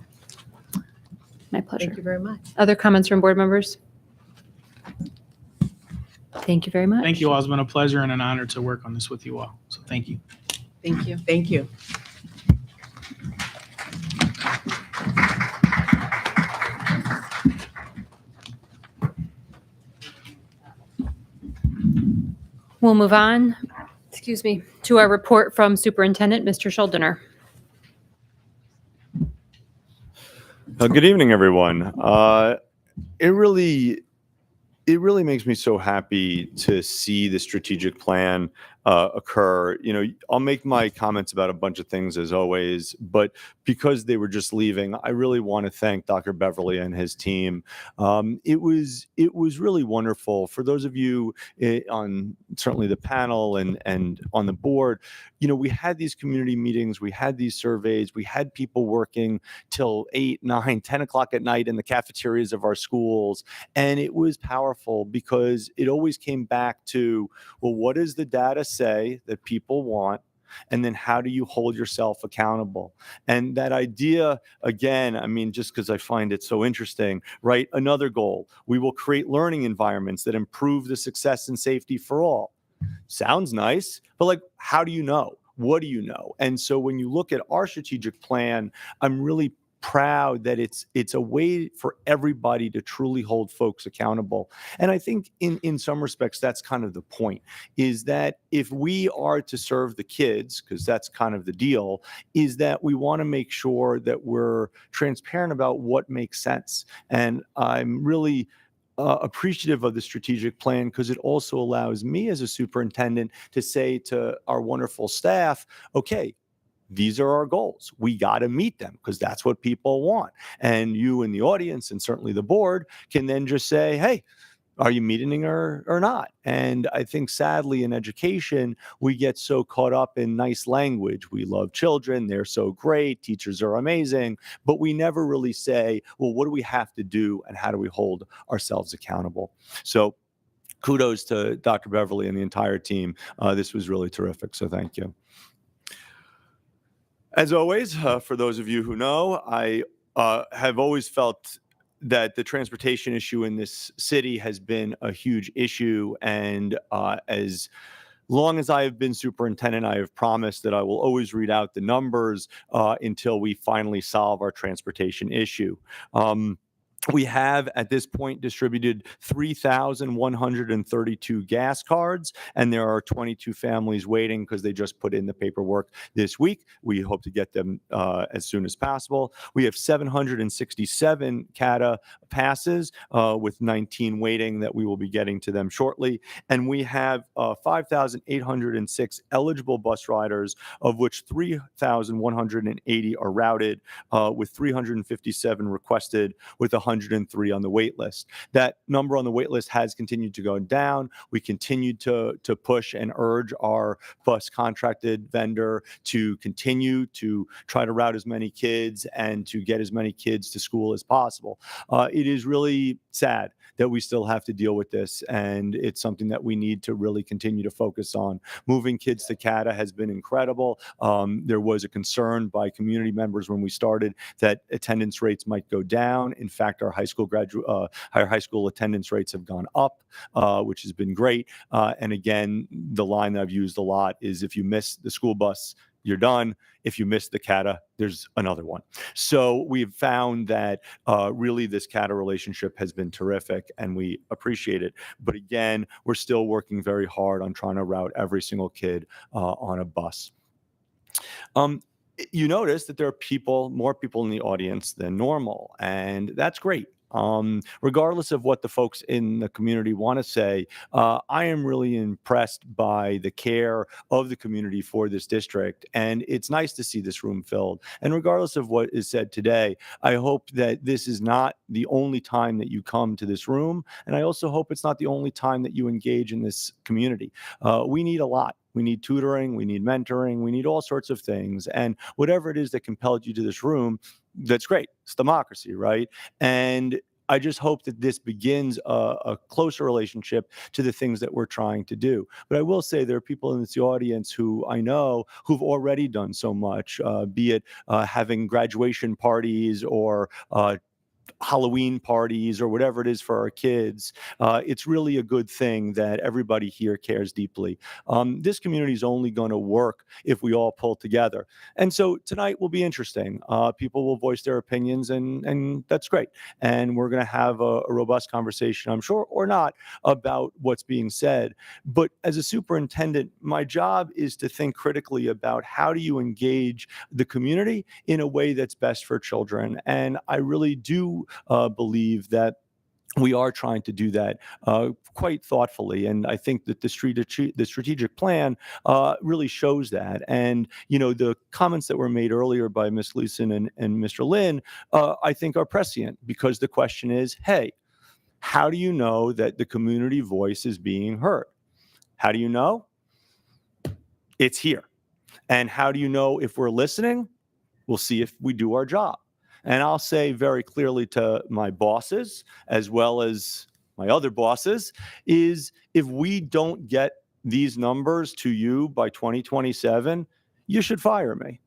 My pleasure. Thank you very much. Other comments from board members? Thank you very much. Thank you all. It's been a pleasure and an honor to work on this with you all. So thank you. Thank you. Thank you. We'll move on, to our report from Superintendent, Mr. Schuldiner. Good evening, everyone. It really makes me so happy to see the strategic plan occur. You know, I'll make my comments about a bunch of things as always, but because they were just leaving, I really want to thank Dr. Beverly and his team. It was really wonderful for those of you on certainly the panel and on the board. You know, we had these community meetings, we had these surveys, we had people working till 8, 9, 10 o'clock at night in the cafeterias of our schools. And it was powerful because it always came back to, well, what does the data say that people want? And then how do you hold yourself accountable? And that idea, again, I mean, just because I find it so interesting, right? Another goal, we will create learning environments that improve the success and safety for all. Sounds nice, but like, how do you know? What do you know? And so when you look at our strategic plan, I'm really proud that it's a way for everybody to truly hold folks accountable. And I think in some respects, that's kind of the point, is that if we are to serve the kids, because that's kind of the deal, is that we want to make sure that we're transparent about what makes sense. And I'm really appreciative of the strategic plan because it also allows me as a superintendent to say to our wonderful staff, okay, these are our goals. We got to meet them because that's what people want. And you in the audience and certainly the board can then just say, hey, are you meeting or not? And I think sadly in education, we get so caught up in nice language. We love children. They're so great. Teachers are amazing. But we never really say, well, what do we have to do and how do we hold ourselves accountable? So kudos to Dr. Beverly and the entire team. This was really terrific. So thank you. As always, for those of you who know, I have always felt that the transportation issue in this city has been a huge issue. And as long as I have been superintendent, I have promised that I will always read out the numbers until we finally solve our transportation issue. We have at this point distributed 3,132 gas cards, and there are 22 families waiting because they just put in the paperwork this week. We hope to get them as soon as possible. We have 767 CATA passes with 19 waiting that we will be getting to them shortly. And we have 5,806 eligible bus riders, of which 3,180 are routed, with 357 requested, with 103 on the wait list. That number on the wait list has continued to go down. We continue to push and urge our bus contracted vendor to continue to try to route as many kids and to get as many kids to school as possible. It is really sad that we still have to deal with this, and it's something that we need to really continue to focus on. Moving kids to CATA has been incredible. There was a concern by community members when we started that attendance rates might go down. In fact, our high school attendance rates have gone up, which has been great. And again, the line that I've used a lot is, if you miss the school bus, you're done. If you miss the CATA, there's another one. So we've found that really this CATA relationship has been terrific, and we appreciate it. But again, we're still working very hard on trying to route every single kid on a bus. You notice that there are more people in the audience than normal, and that's great. Regardless of what the folks in the community want to say, I am really impressed by the care of the community for this district, and it's nice to see this room filled. And regardless of what is said today, I hope that this is not the only time that you come to this room, and I also hope it's not the only time that you engage in this community. We need a lot. We need tutoring, we need mentoring, we need all sorts of things. And whatever it is that compelled you to this room, that's great. It's democracy, right? And I just hope that this begins a closer relationship to the things that we're trying to do. But I will say there are people in this audience who I know who've already done so much, be it having graduation parties or Halloween parties or whatever it is for our kids. It's really a good thing that everybody here cares deeply. This community is only going to work if we all pull together. And so tonight will be interesting. People will voice their opinions, and that's great. And we're going to have a robust conversation, I'm sure, or not, about what's being said. But as a superintendent, my job is to think critically about how do you engage the community in a way that's best for children. And I really do believe that we are trying to do that quite thoughtfully. And I think that the strategic plan really shows that. And, the comments that were made earlier by Ms. Leeson and Mr. Lynn, I think are prescient, because the question is, hey, how do you know that the community voice is being heard? How do you know? It's here. And how do you know if we're listening? We'll see if we do our job. And I'll say very clearly to my bosses, as well as my other bosses, is if we don't get these numbers to you by 2027, you should fire me.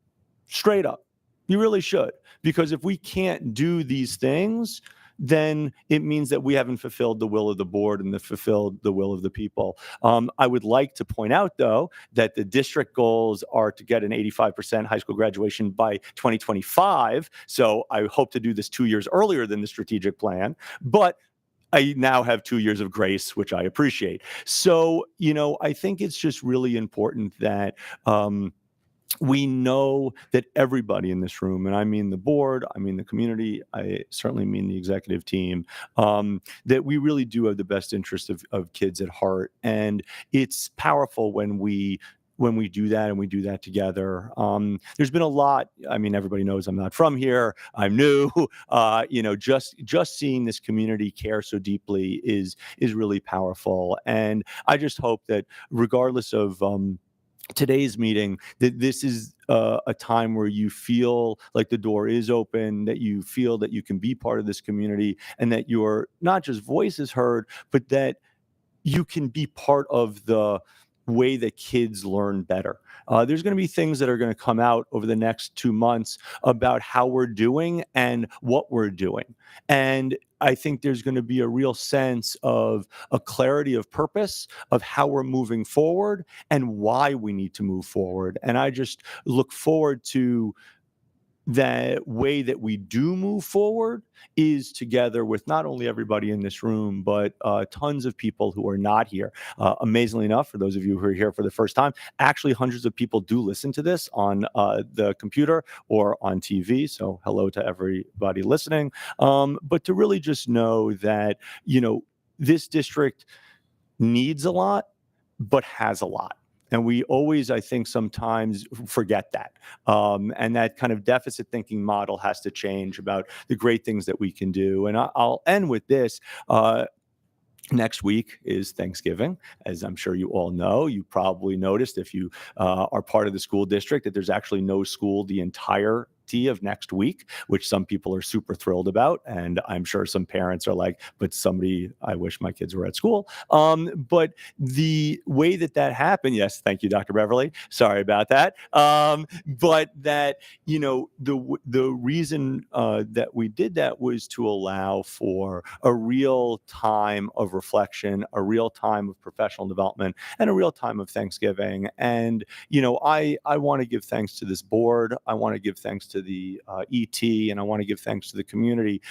Straight up. You really should. Because if we can't do these things, then it means that we haven't fulfilled the will of the board and fulfilled the will of the people. I would like to point out, though, that the district goals are to get an 85% high school graduation by 2025. So I hope to do this 2 years earlier than the strategic plan. But I now have 2 years of grace, which I appreciate. So, I think it's just really important that we know that everybody in this room, and I mean the board, I mean the community, I certainly mean the executive team, that we really do have the best interest of kids at heart. And it's powerful when we do that, and we do that together. There's been a lot. I mean, everybody knows I'm not from here. I'm new. Just seeing this community care so deeply is really powerful. And I just hope that regardless of today's meeting, that this is a time where you feel like the door is open, that you feel that you can be part of this community, and that your not just voice is heard, but that you can be part of the way that kids learn better. There's going to be things that are going to come out over the next 2 months about how we're doing and what we're doing. And I think there's going to be a real sense of a clarity of purpose of how we're moving forward and why we need to move forward. And I just look forward to that way that we do move forward is together with not only everybody in this room, but tons of people who are not here. Amazingly enough, for those of you who are here for the first time, actually hundreds of people do listen to this on the computer or on TV. So hello to everybody listening. But to really just know that, this district needs a lot, but has a lot. And we always, I think, sometimes forget that. And that kind of deficit thinking model has to change about the great things that we can do. And I'll end with this. Next week is Thanksgiving. As I'm sure you all know, you probably noticed if you are part of the school district that there's actually no school the entirety of next week, which some people are super thrilled about. And I'm sure some parents are like, but I wish my kids were at school. But the way that happened, yes, thank you, Dr. Beverly. Sorry about that. But that, the reason that we did that was to allow for a real time of reflection, a real time of professional development, and a real time of Thanksgiving. And, I want to give thanks to this board. I want to give thanks to the ET, and I want to give thanks to the community.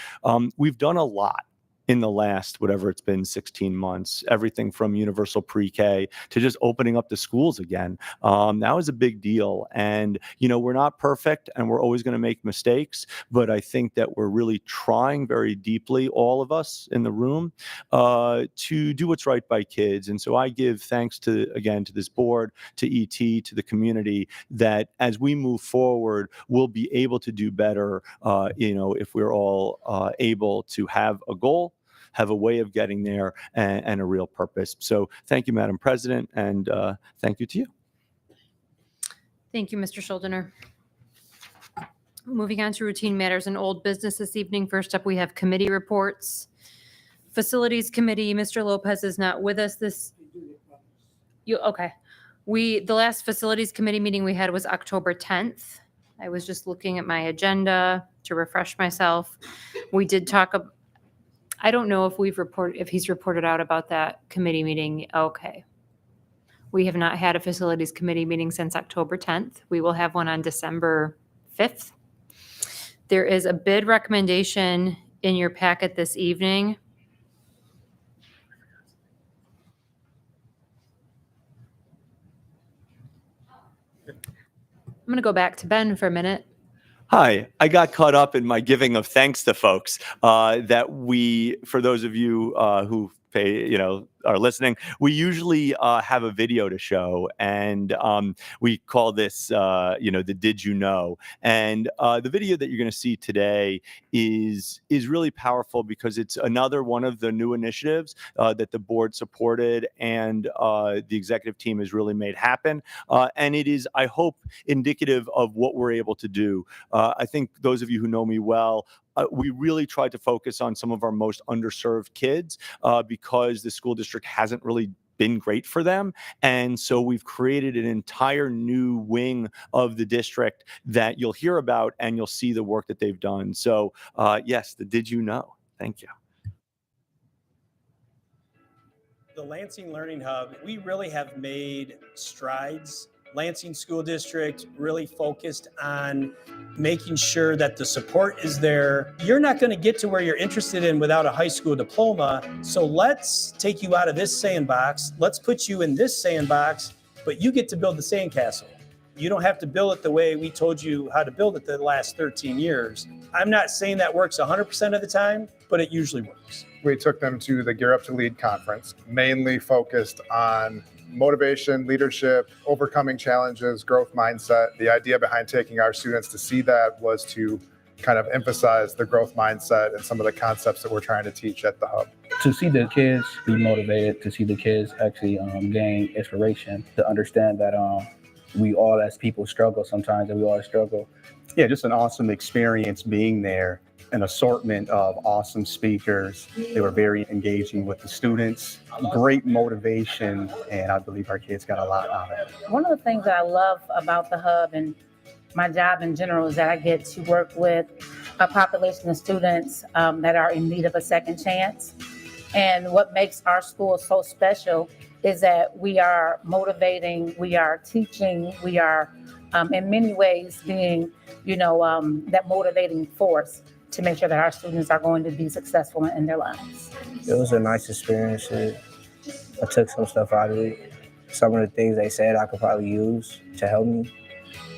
We've done a lot in the last, whatever it's been, 16 months, everything from universal pre-K to just opening up the schools again. That was a big deal. And, we're not perfect and we're always going to make mistakes, but I think that we're really trying very deeply, all of us in the room, to do what's right by kids. And so I give thanks to this board, to ET, to the community, that as we move forward, we'll be able to do better, if we're all able to have a goal, have a way of getting there, and a real purpose. So thank you, Madam President, and thank you to you. Thank you, Mr. Schuldiner. Moving on to routine matters and old business this evening. First up, we have committee reports. Facilities Committee, Mr. Lopez is not with us okay. The last Facilities Committee meeting we had was October 10th. I was just looking at my agenda to refresh myself. We did talk I don't know if he's reported out about that committee meeting. Okay. We have not had a Facilities Committee meeting since October 10th. We will have one on December 5th. There is a bid recommendation in your packet this evening. I'm going to go back to Ben for a minute. Hi, I got caught up in my giving of thanks to folks for those of you who are listening, we usually have a video to show, and we call this, the Did You Know? And the video that you're going to see today is really powerful because it's another one of the new initiatives that the board supported and the executive team has really made happen. And it is, I hope, indicative of what we're able to do. I think those of you who know me well, we really tried to focus on some of our most underserved kids because the school district hasn't really been great for them. And so we've created an entire new wing of the district that you'll hear about and you'll see the work that they've done. So yes, the Did You Know? Thank you. The Lansing Learning Hub, we really have made strides. Lansing School District really focused on making sure that the support is there. You're not going to get to where you're interested in without a high school diploma. So let's take you out of this sandbox. Let's put you in this sandbox, but you get to build the sandcastle. You don't have to build it the way we told you how to build it the last 13 years. I'm not saying that works 100% of the time, but it usually works. We took them to the Gear Up to Lead conference, mainly focused on motivation, leadership, overcoming challenges, growth mindset. The idea behind taking our students to see that was to kind of emphasize the growth mindset and some of the concepts that we're trying to teach at the hub. To see the kids be motivated, to see the kids actually gain inspiration, to understand that we all as people struggle sometimes, and we all struggle. Yeah, just an awesome experience being there. An assortment of awesome speakers. They were very engaging with the students, great motivation, and I believe our kids got a lot out of it. One of the things that I love about the hub and my job in general is that I get to work with a population of students that are in need of a second chance. And what makes our school so special is that we are motivating, we are teaching, we are in many ways being, that motivating force to make sure that our students are going to be successful in their lives. It was a nice experience. I took some stuff out of it. Some of the things they said I could probably use to help me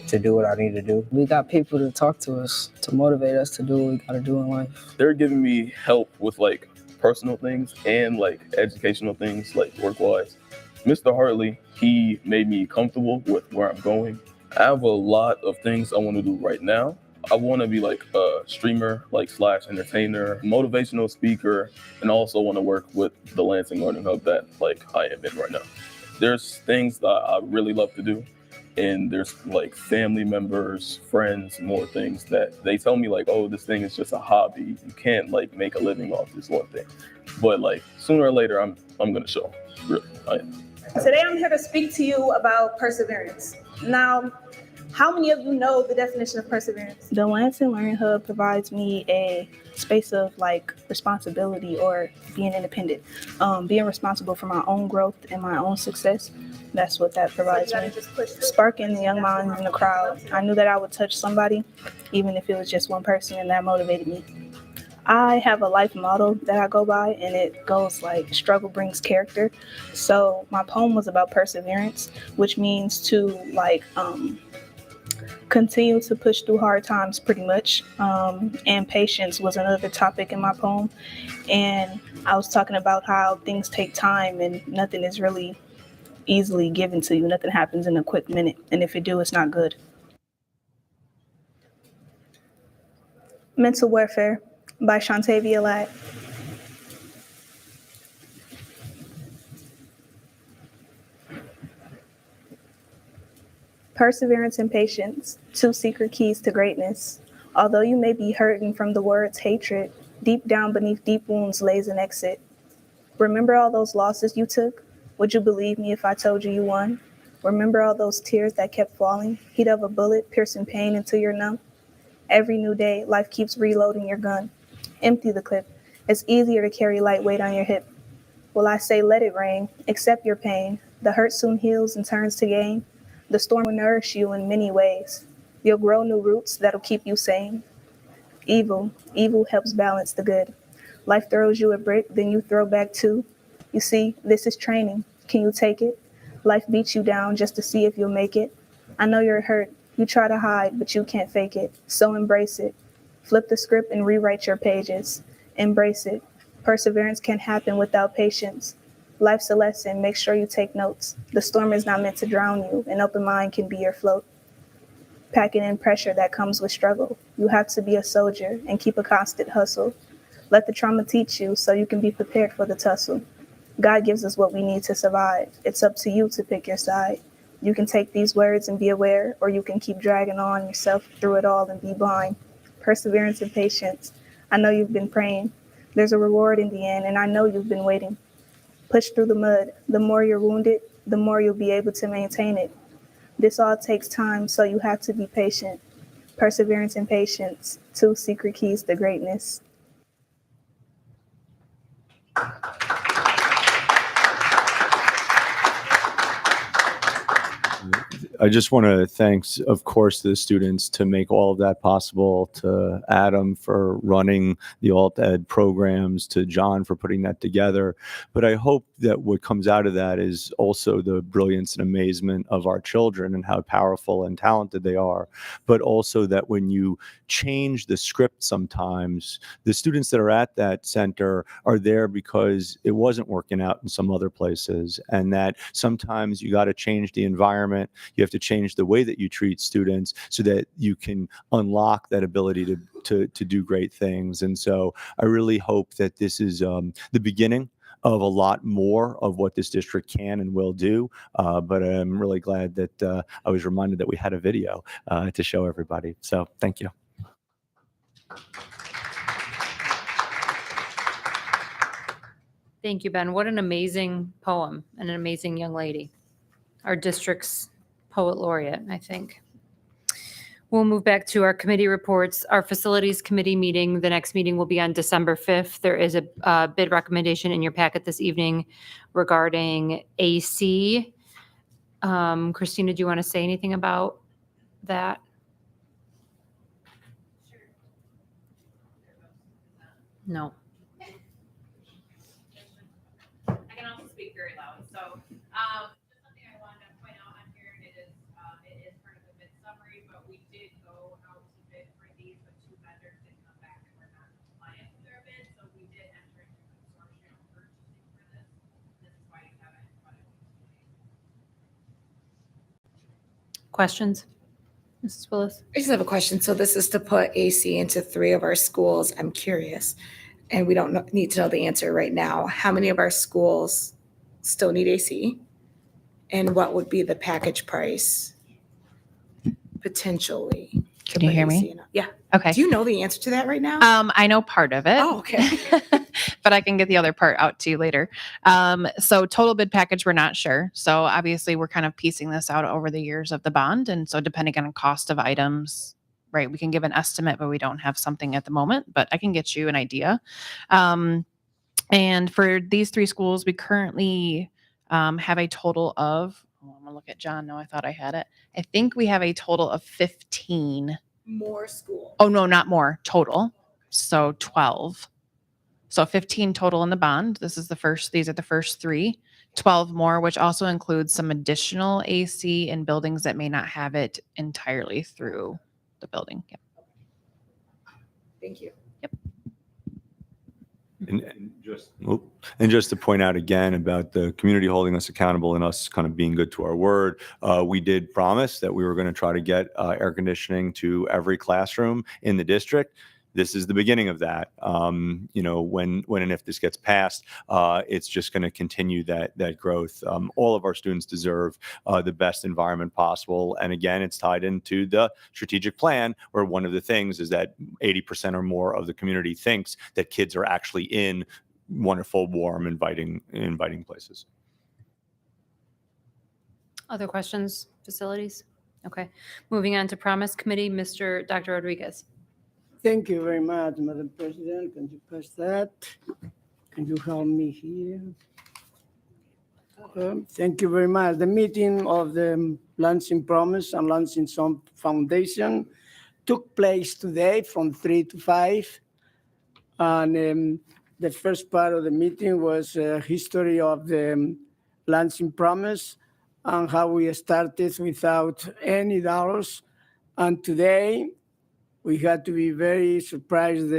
to do what I need to do. We got people to talk to us, to motivate us to do what we gotta do in life. They're giving me help with like personal things and like educational things, like work-wise. Mr. Hartley, he made me comfortable with where I'm going. I have a lot of things I want to do right now. I want to be like a streamer, like / entertainer, motivational speaker, and also want to work with the Lansing Learning Hub that like I am in right now. There's things that I really love to do, and there's like family members, friends, more things that they tell me like, oh, this thing is just a hobby. You can't like make a living off this one thing. But like sooner or later, I'm gonna show. Really, I am. Today I'm here to speak to you about perseverance. Now, how many of you know the definition of perseverance? The Lansing Learning Hub provides me a space of like responsibility or being independent, being responsible for my own growth and my own success. That's what that provides me. Sparking the young minds in the crowd. I knew that I would touch somebody, even if it was just one person, and that motivated me. I have a life motto that I go by, and it goes like, struggle brings character. So my poem was about perseverance, which means to like, continue to push through hard times pretty much. And patience was another topic in my poem. And I was talking about how things take time and nothing is really easily given to you. Nothing happens in a quick minute. And if it do, it's not good. Mental Warfare by Shantavia Ladd. Perseverance and patience, 2 secret keys to greatness. Although you may be hurting from the words hatred, deep down beneath deep wounds lays an exit. Remember all those losses you took? Would you believe me if I told you you won? Remember all those tears that kept falling, heat of a bullet piercing pain into your numb? Every new day, life keeps reloading your gun. Empty the clip. It's easier to carry light weight on your hip. Well, I say let it rain, accept your pain. The hurt soon heals and turns to gain. The storm will nourish you in many ways. You'll grow new roots that'll keep you sane. Evil helps balance the good. Life throws you a brick, then you throw back 2. You see, this is training. Can you take it? Life beats you down just to see if you'll make it. I know you're hurt. You try to hide, but you can't fake it. So embrace it. Flip the script and rewrite your pages. Embrace it. Perseverance can't happen without patience. Life's a lesson. Make sure you take notes. The storm is not meant to drown you. An open mind can be your float. Packing in pressure that comes with struggle. You have to be a soldier and keep a constant hustle. Let the trauma teach you so you can be prepared for the tussle. God gives us what we need to survive. It's up to you to pick your side. You can take these words and be aware, or you can keep dragging on yourself through it all and be blind. Perseverance and patience. I know you've been praying. There's a reward in the end, and I know you've been waiting. Push through the mud. The more you're wounded, the more you'll be able to maintain it. This all takes time, so you have to be patient. Perseverance and patience, 2 secret keys to greatness. I just want to thank, of course, the students to make all of that possible, to Adam for running the alt ed programs, to John for putting that together. But I hope that what comes out of that is also the brilliance and amazement of our children and how powerful and talented they are. But also that when you change the script sometimes, the students that are at that center are there because it wasn't working out in some other places. And that sometimes you got to change the environment. You have to change the way that you treat students so that you can unlock that ability to do great things. And so I really hope that this is the beginning of a lot more of what this district can and will do. But I'm really glad that I was reminded that we had a video to show everybody. So thank you. Thank you, Ben. What an amazing poem and an amazing young lady. Our district's poet laureate, I think. We'll move back to our committee reports. Our facilities committee meeting, the next meeting will be on December 5th. There is a bid recommendation in your packet this evening regarding AC. Christina, do you want to say anything about that? No. I can also speak very loud. So, just something I wanted to point out on here, and it is part of the bid summary, but we did go out to bid for these, but two vendors did come back and were not compliant with their bid, so we did enter into consortium purchasing for this. This is why you have it in front of you today. Questions? Mrs. Willis? I just have a question. So this is to put AC into 3 of our schools. I'm curious, and we don't need to know the answer right now. How many of our schools still need AC? And what would be the package price potentially? to Can you put hear AC me? in? Yeah. Okay. Do you know the answer to that right now? I know part of it. Oh, okay. But I can get the other part out to you later. So total bid package, we're not sure. So obviously we're kind of piecing this out over the years of the bond. And so depending on cost of items, right, we can give an estimate, but we don't have something at the moment, but I can get you an idea. And for these 3 schools, we currently have a total of, I'm gonna look at John. No, I thought I had it. I think we have a total of 15. More school. Oh, no, not more, total. So 12. So 15 total in the bond. These are the first 3. 12 more, which also includes some additional AC in buildings that may not have it entirely through the building. Yep. Thank you. And just to point out again about the community holding us accountable and us kind of being good to our word, we did promise that we were going to try to get air conditioning to every classroom in the district. This is the beginning of that. When and if this gets passed, it's just going to continue that growth. All of our students deserve the best environment possible. And again, it's tied into the strategic plan, where one of the things is that 80% or more of the community thinks that kids are actually in wonderful, warm, inviting places. Other questions, facilities? Okay. Moving on to Promise Committee, Dr. Rodriguez. Thank you very much, Madam President. Can you pass that? Can you help me here? Thank you very much. The meeting of the Lansing Promise and Lansing Foundation took place today from 3 to 5. And the first part of the meeting was a history of the Lansing Promise and how we started without any dollars. And today, we had to be very surprised.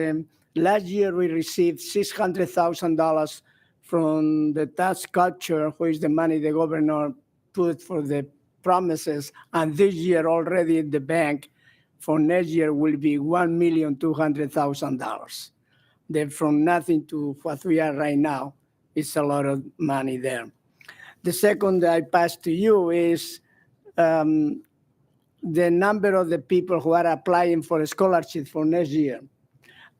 Last year, we received $600,000 from the tax culture, which is the money the governor put for the promises. And this year, already in the bank, for next year, will be $1,200,000. Then from nothing to what we are right now, it's a lot of money there. The second I pass to you is the number of the people who are applying for a scholarship for next year.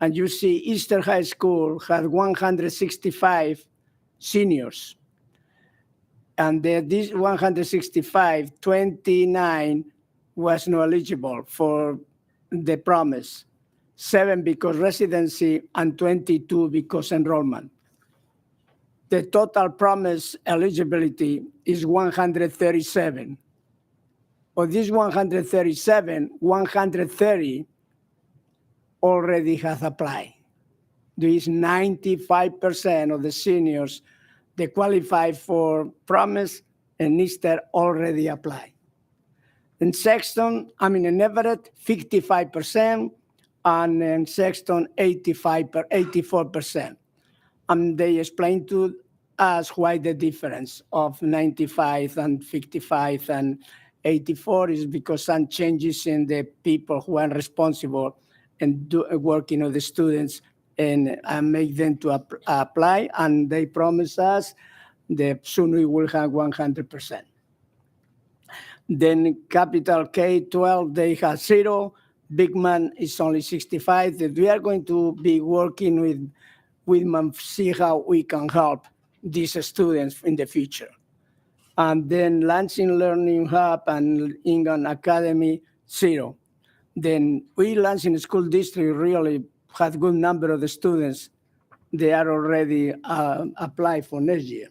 And you see Eastern High School had 165 seniors. And these 165, 29 was not eligible for the promise. 7 because residency and 22 because enrollment. The total promise eligibility is 137. Of these 137, 130 already have applied. There is 95% of the seniors that qualify for promise and Easter already applied. In Sexton, in Everett, 55%, and in Sexton, 84%. And they explained to us why the difference of 95 and 55 and 84 is because some changes in the people who are responsible and working with the students and make them to apply. And they promise us that soon we will have 100%. Then capital K-12, they have 0. Big Man is only 65. That we are going to be working with them, see how we can help these students in the future. And then Lansing Learning Hub and Ingham Academy, 0. Then we, Lansing School District, really had good number of the students. They are already applied for next year.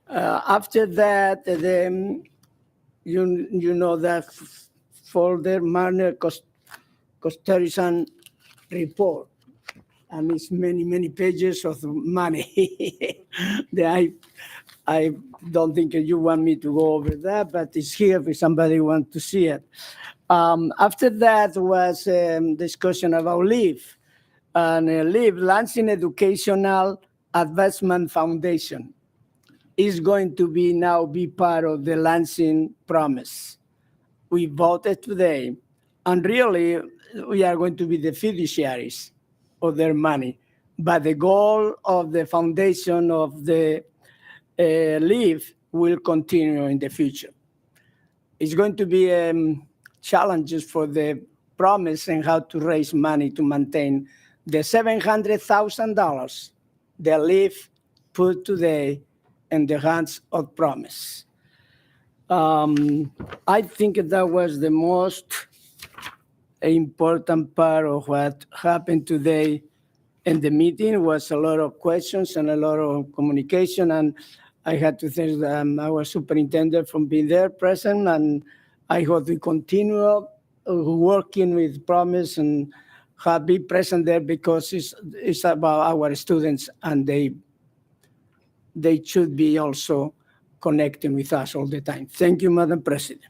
After that, then you know that folder, Marner Costerisan report. And it's many, many pages of money. I don't think you want me to go over that, but it's here if somebody wants to see it. After that was discussion about LEAF. And LEAF, Lansing Educational Advancement Foundation, is going to be part of the Lansing Promise. We voted today, and really, we are going to be the fiduciaries of their money. But the goal of the foundation of the LEAF will continue in the future. It's going to be challenges for the Promise and how to raise money to maintain the $700,000 the LEAF put today in the hands of Promise. I think that was the most important part of what happened today in the meeting. Was a lot of questions and a lot of communication, and I had to thank our superintendent for being there present, and I hope we continue working with Promise and be present there because it's about our students, and they should be also connecting with us all the time. Thank you, Madam President.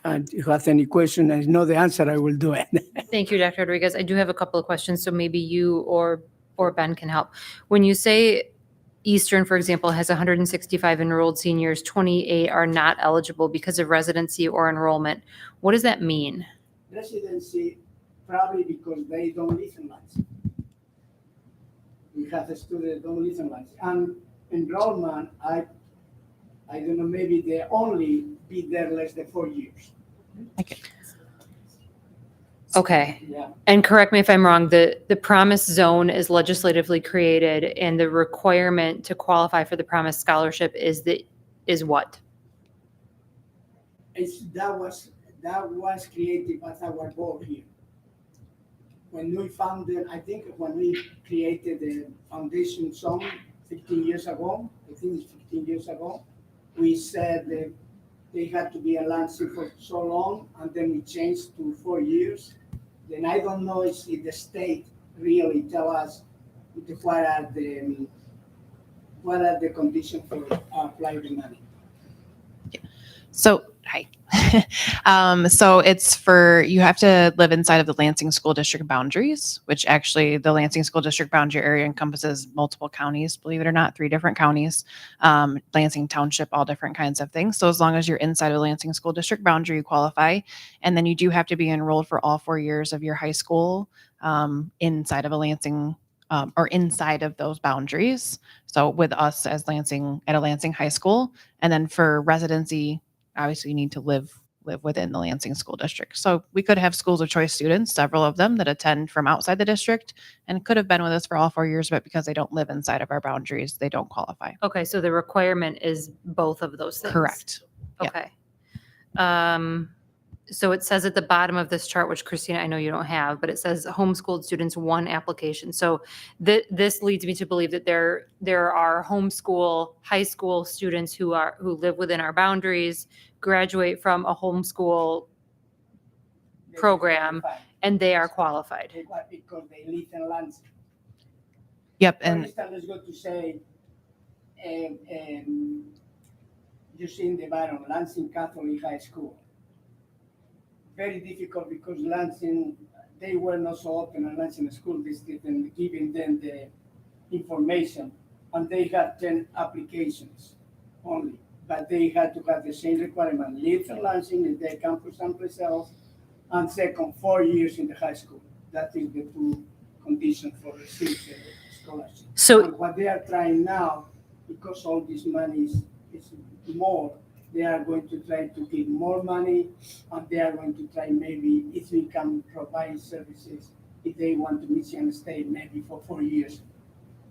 And if you have any question, I know the answer, I will do it. Thank you, Dr. Rodriguez. I do have a couple of questions, so maybe you or Ben can help. When you say Eastern, for example, has 165 enrolled seniors, 28 are not eligible because of residency or enrollment, what does that mean? Residency, probably because they don't live in Lansing. We have a student that don't live in Lansing. And enrollment, I don't know, maybe they only be there less than 4 years. Okay. Yeah. And correct me if I'm wrong, the Promise Zone is legislatively created, and the requirement to qualify for the Promise Scholarship is what? That was created by our board here. When we founded, I think when we created the foundation zone 15 years ago, I think it's 15 years ago, we said that they had to be in Lansing for so long, and then we changed to 4 years. Then I don't know if the state really tell us what are the conditions for applying the money. So, hi. So it's you have to live inside of the Lansing School District boundaries, which actually the Lansing School District boundary area encompasses multiple counties, believe it or not, 3 different counties, Lansing Township, all different kinds of things. So as long as you're inside of the Lansing School District boundary, you qualify. And then you do have to be enrolled for all 4 years of your high school inside of a Lansing or inside of those boundaries. So with us as Lansing, at a Lansing high school, and then for residency, obviously you need to live within the Lansing School District. So we could have schools of choice students, several of them that attend from outside the district and could have been with us for all 4 years, but because they don't live inside of our boundaries, they don't qualify. Okay, so the requirement is both of those things. Correct. Okay. So it says at the bottom of this chart, which Christina, I know you don't have, but it says homeschooled students, 1 application. So this leads me to believe that there are homeschool high school students who live within our boundaries, graduate from a homeschool program, and they are qualified. Because they live in Lansing. Yep. For And instance, let's go to say, you see in the bottom, Lansing Catholic High School. Very difficult because Lansing, they were not so open in Lansing School District and giving them the information. And they had 10 applications only, but they had to have the same requirement, live in Lansing in their campus someplace else, and second, 4 years in the high school. That is the 2 conditions for receiving the scholarship. So and what they are trying now, because all this money is more, they are going to try to give more money, and they are going to try maybe if we can provide services, if they want to Michigan State, maybe for 4 years,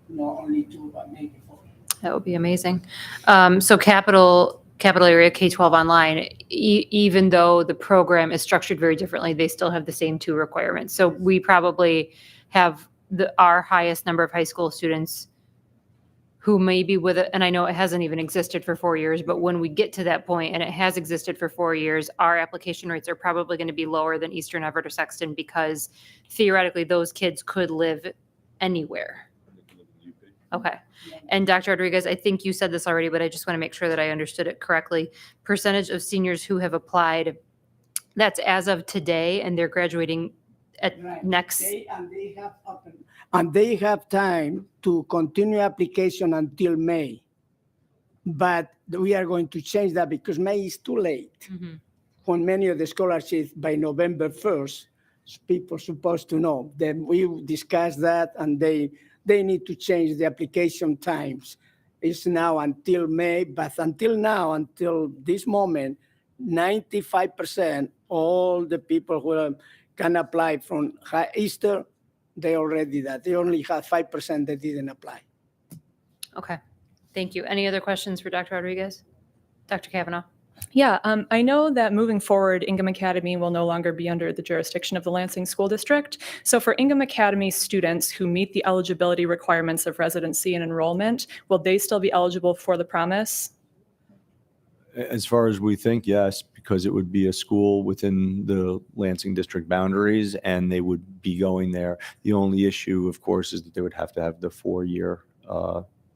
not only 2, but maybe 4. that would be amazing. So capital area K-12 online, even though the program is structured very differently, they still have the same 2 requirements. So we probably have our highest number of high school students who may be with it, and I know it hasn't even existed for 4 years, but when we get to that point and it has existed for 4 years, our application rates are probably going to be lower than Eastern Everett or Sexton because theoretically those kids could live anywhere. Okay. And Dr. Rodriguez, I think you said this already, but I just want to make sure that I understood it correctly. Percentage of seniors who have applied, that's as of today, and they're graduating at next. And they have time to continue application until May. But we are going to change that because May is too late. Mm-hmm. When many of the scholarships by November 1st, people supposed to know. Then we discussed that, and they need to change the application times. It's now until May, but until now, until this moment, 95% all the people who can apply from Easter, they already did that. They only have 5% that didn't apply. Okay. Thank you. Any other questions for Dr. Rodriguez? Dr. Kavanaugh? Yeah, I know that moving forward, Ingham Academy will no longer be under the jurisdiction of the Lansing School District. So for Ingham Academy students who meet the eligibility requirements of residency and enrollment, will they still be eligible for the promise? As far as we think, yes, because it would be a school within the Lansing district boundaries and they would be going there. The only issue, of course, is that they would have to have the 4-year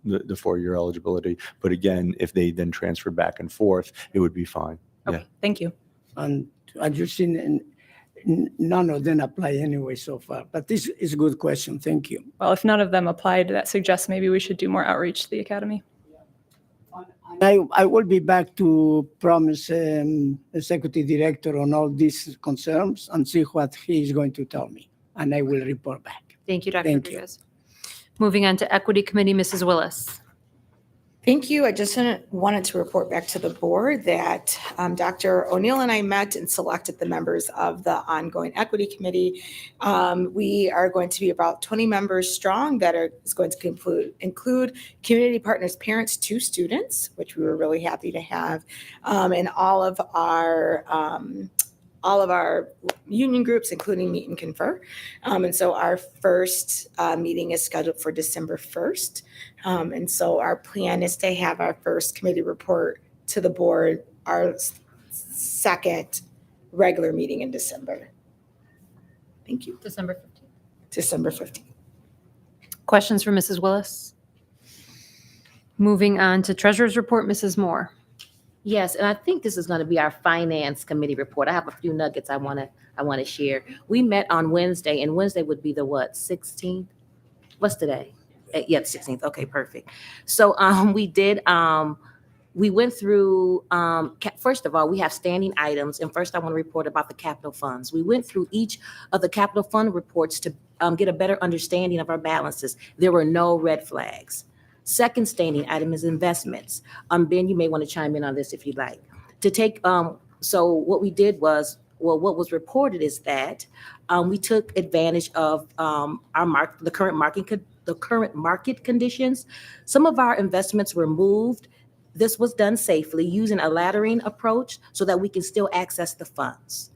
the 4-year eligibility. But again, if they then transfer back and forth, it would be fine. Okay, thank you. And you've seen none of them apply anyway so far. But this is a good question. Thank you. Well, if none of them applied, that suggests maybe we should do more outreach to the academy. I will be back to promise executive director on all these concerns and see what he is going to tell me. And I will report back. Thank you, Dr. Thank you. Rodriguez. Moving on to Equity Committee, Mrs. Willis. Thank you. I just wanted to report back to the board that Dr. O'Neill and I met and selected the members of the ongoing equity committee. We are going to be about 20 members strong that is going to include community partners, parents to students, which we were really happy to have, and all of our union groups, including Meet and Confer. And so our first meeting is scheduled for December 1st. And so our plan is to have our first committee report to the board, our second regular meeting in December. Thank you. December 15th. December 15th. Questions for Mrs. Willis? Moving on to Treasurer's Report, Mrs. Moore. Yes, and I think this is going to be our finance committee report. I have a few nuggets I want to share. We met on Wednesday, and Wednesday would be the what, 16th? What's today? Yeah, the 16th. Okay, perfect. So we went through, first of all, we have standing items. And first I want to report about the capital funds. We went through each of the capital fund reports to get a better understanding of our balances. There were no red flags. Second standing item is investments. Ben, you may want to chime in on this if you'd like. So what we did was, what was reported is that we took advantage of the current market conditions. Some of our investments were moved. This was done safely using a laddering approach so that we can still access the funds.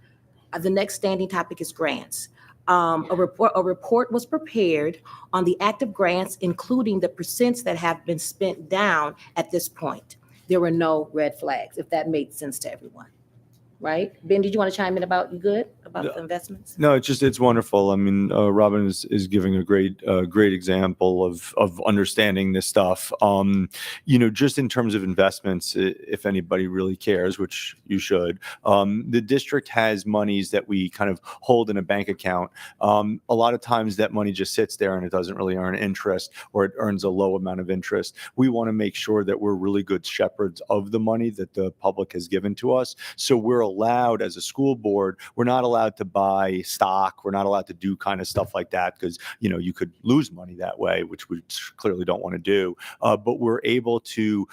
The next standing topic is grants. A report was prepared on the active grants, including the percents that have been spent down at this point. There were no red flags, if that made sense to everyone. Right? Ben, did you want to chime in about the investments? No, it's wonderful. I mean, Robin is giving a great example of understanding this stuff. Just in terms of investments, if anybody really cares, which you should, the district has monies that we kind of hold in a bank account. A lot of times that money just sits there and it doesn't really earn interest, or it earns a low amount of interest. We want to make sure that we're really good shepherds of the money that the public has given to us. So we're allowed, as a school board, we're not allowed to buy stock. We're not allowed to do kind of stuff like that because, you could lose money that way, which we clearly don't want to do. But we're able to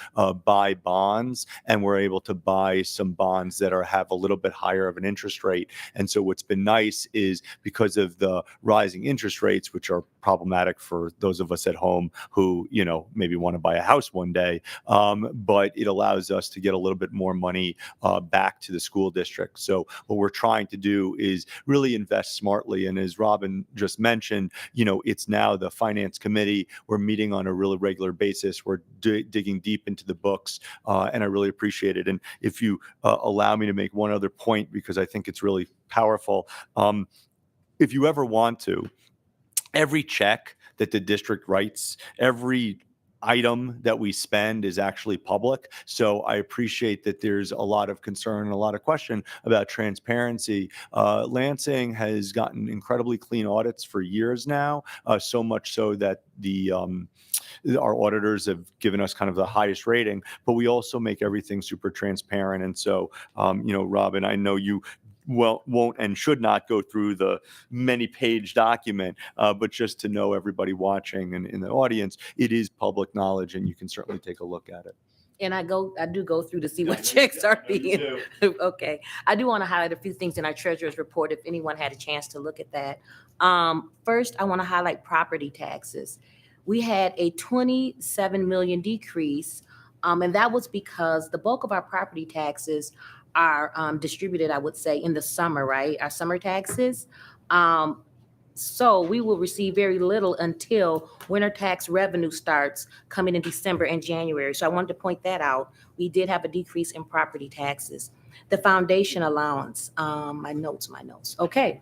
buy bonds, and we're able to buy some bonds that have a little bit higher of an interest rate. And so what's been nice is because of the rising interest rates, which are problematic for those of us at home who, maybe want to buy a house one day, but it allows us to get a little bit more money back to the school school district. So what we're trying to do is really invest smartly. And as Robin just mentioned, it's now the finance committee. We're meeting on a really regular basis. We're digging deep into the books, and I really appreciate it. And if you allow me to make one other point, because I think it's really powerful, if you ever want to, every check that the district writes, every item that we spend is actually public. So I appreciate that there's a lot of concern and a lot of question about transparency. Lansing has gotten incredibly clean audits for years now, so much so that our auditors have given us kind of the highest rating, but we also make everything super transparent. And so, Robin, I know you won't and should not go through the many page document, but just to know everybody watching and in the audience, it is public knowledge and you can certainly take a look at it. And I do go through to see what checks are being. Okay. I do want to highlight a few things in our treasurer's report if anyone had a chance to look at that. First, I want to highlight property taxes. We had a 27 million decrease, and that was because the bulk of our property taxes are distributed, I would say, in the summer, right? Our summer taxes. So we will receive very little until winter tax revenue starts coming in December and January. So I wanted to point that out. We did have a decrease in property taxes. The foundation allowance, my notes. Okay.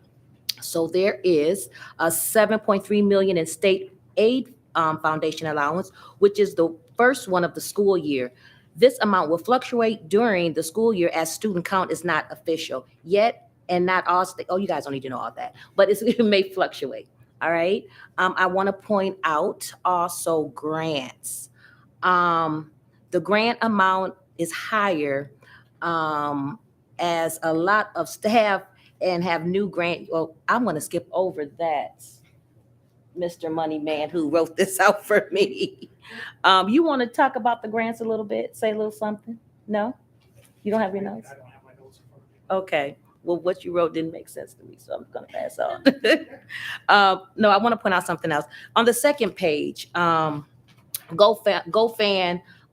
So there is a 7.3 million in state aid foundation allowance, which is the first one of the school year. This amount will fluctuate during the school year as student count is not official yet, and not all state. Oh, you guys don't need to know all that, but it may fluctuate. All right. I want to point out also grants. The grant amount is higher as a lot of staff and have new grant. Well, I'm going to skip over that, Mr. Moneyman, who wrote this out for me. You want to talk about the grants a little bit? Say a little something? No? You don't have your notes? I don't have my notes in front of me. Okay. Well, what you wrote didn't make sense to me, so I'm going to pass on. No, I want to point out something else. On the second page, GoFan,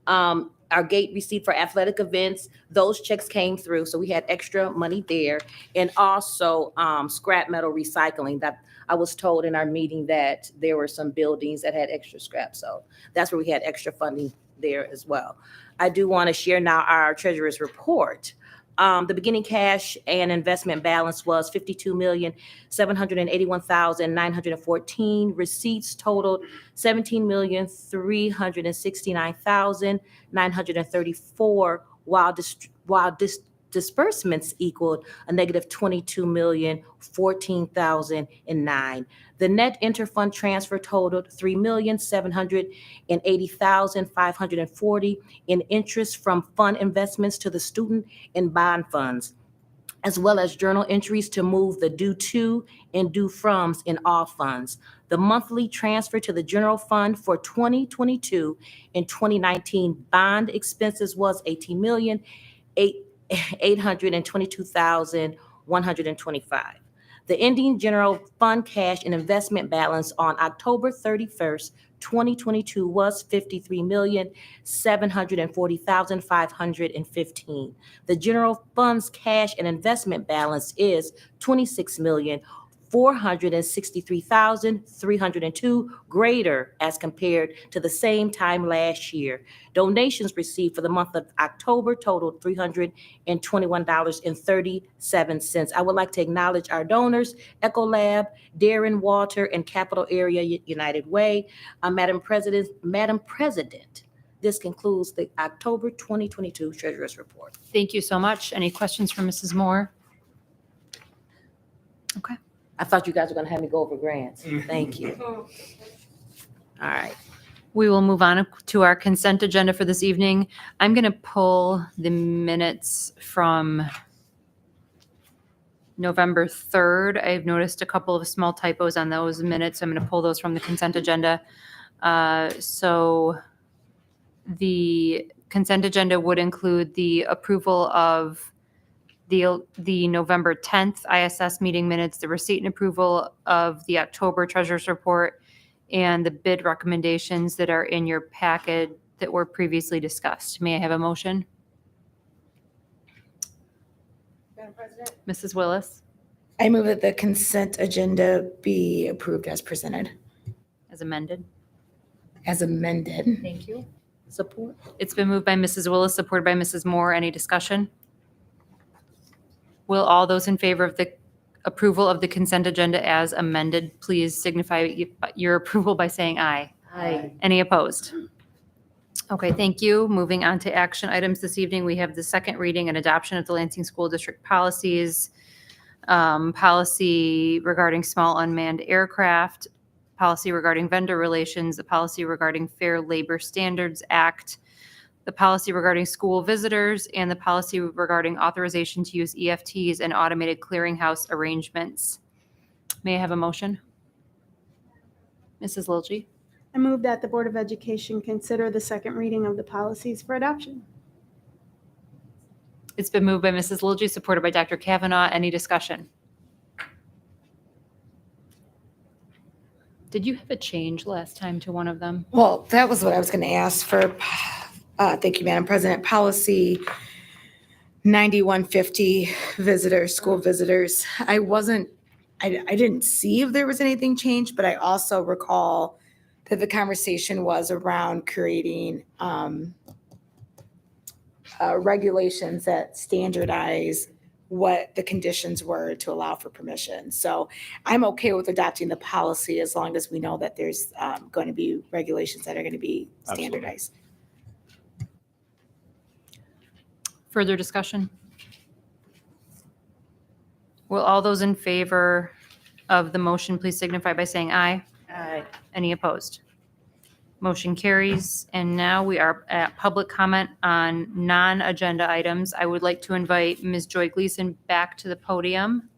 our gate receipt for athletic events, those checks came through, so we had extra money there. And also scrap metal recycling. That I was told in our meeting that there were some buildings that had extra scrap, so that's where we had extra funding there as well. I do want to share now our treasurer's report. The beginning cash and investment balance was $52,781,914. Receipts totaled $17,369,934, while disbursements equaled a negative $22,014,009. The net interfund transfer totaled $3,780,540 in interest from fund investments to the student and bond funds, as well as journal entries to move the due to and due froms in all funds. The monthly transfer to the general fund for 2022 and 2019 bond expenses was $18,822,125. The ending general fund cash and investment balance on October 31st, 2022 was $53,740,515. The general fund's cash and investment balance is $26,463,302 greater as compared to the same time last year. Donations received for the month of October totaled $321.37. I would like to acknowledge our donors, Ecolab, Darren Walter, and Capital Area United Way. Madam President, this concludes the October 2022 Treasurer's Report. Thank you so much. Any questions for Mrs. Moore? Okay. I thought you guys were going to have me go over grants. Thank you. All right. We will move on to our consent agenda for this evening. I'm going to pull the minutes from November 3rd. I've noticed a couple of small typos on those minutes. So I'm going to pull those from the consent agenda. So the consent agenda would include the approval of the November 10th ISS meeting minutes, the receipt and approval of the October treasurer's report, and the bid recommendations that are in your packet that were previously discussed. May I have a motion? Mrs. Willis, I move that the consent agenda be approved as presented, as amended. as amended. Thank you. Support. It's been moved by Mrs. Willis, supported by Mrs. Moore. Any discussion? Will all those in favor of the approval of the consent agenda as amended, please signify your approval by saying aye. Aye. Any opposed? Okay, thank you. Moving on to action items this evening, we have the second reading and adoption of the Lansing School District policies, policy regarding small unmanned aircraft, policy regarding vendor relations, the policy regarding Fair Labor Standards Act, the policy regarding school visitors, and the policy regarding authorization to use EFTs and automated clearinghouse arrangements. May I have a motion? Mrs. Lilje? I move that the Board of Education consider the second reading of the policies for adoption. It's been moved by Mrs. Lilje, supported by Dr. Kavanaugh. Any discussion? Did you have a change last time to one of them? Well, that was what I was going to ask for. Thank you, Madam President. Policy 9150, visitors, school visitors. I didn't see if there was anything changed, but I also recall that the conversation was around creating regulations that standardize what the conditions were to allow for permission. So I'm okay with adopting the policy as long as we know that there's going to be regulations that are going to be standardized. Further discussion? Will all those in favor of the motion please signify by saying aye. Aye. Any opposed? Motion carries. And now we are at public comment on non-agenda items. I would like to invite Ms. Joy Gleason back to the podium.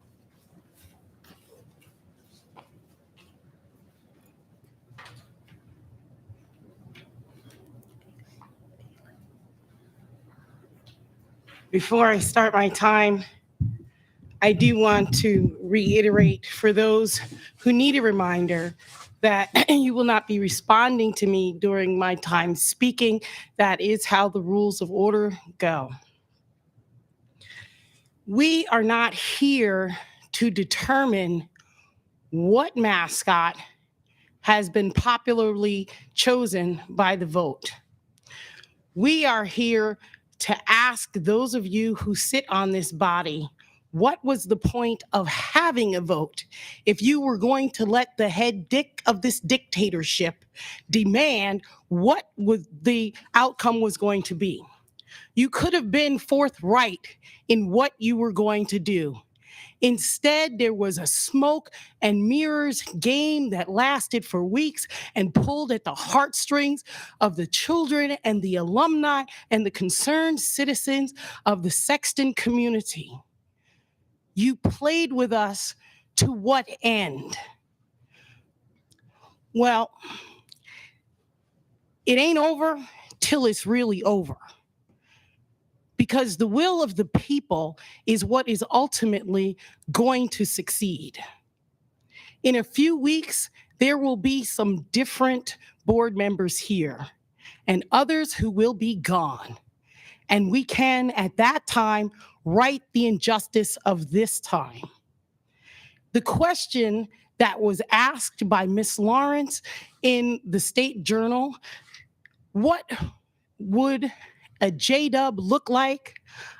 Before I start my time, I do want to reiterate for those who need a reminder that you will not be responding to me during my time speaking. That is how the rules of order go. We are not here to determine what mascot has been popularly chosen by the vote. We are here to ask those of you who sit on this body, what was the point of having a vote if you were going to let the head dick of this dictatorship demand what the outcome was going to be? You could have been forthright in what you were going to do. Instead, there was a smoke and mirrors game that lasted for weeks and pulled at the heartstrings of the children and the alumni and the concerned citizens of the Sexton community. You played with us to what end? Well, it ain't over till it's really over. Because the will of the people is what is ultimately going to succeed. In a few weeks, there will be some different board members here and others who will be gone. And we can, at that time, right the injustice of this time. The question that was asked by Ms. Lawrence in the State Journal, what would a J-dub look like?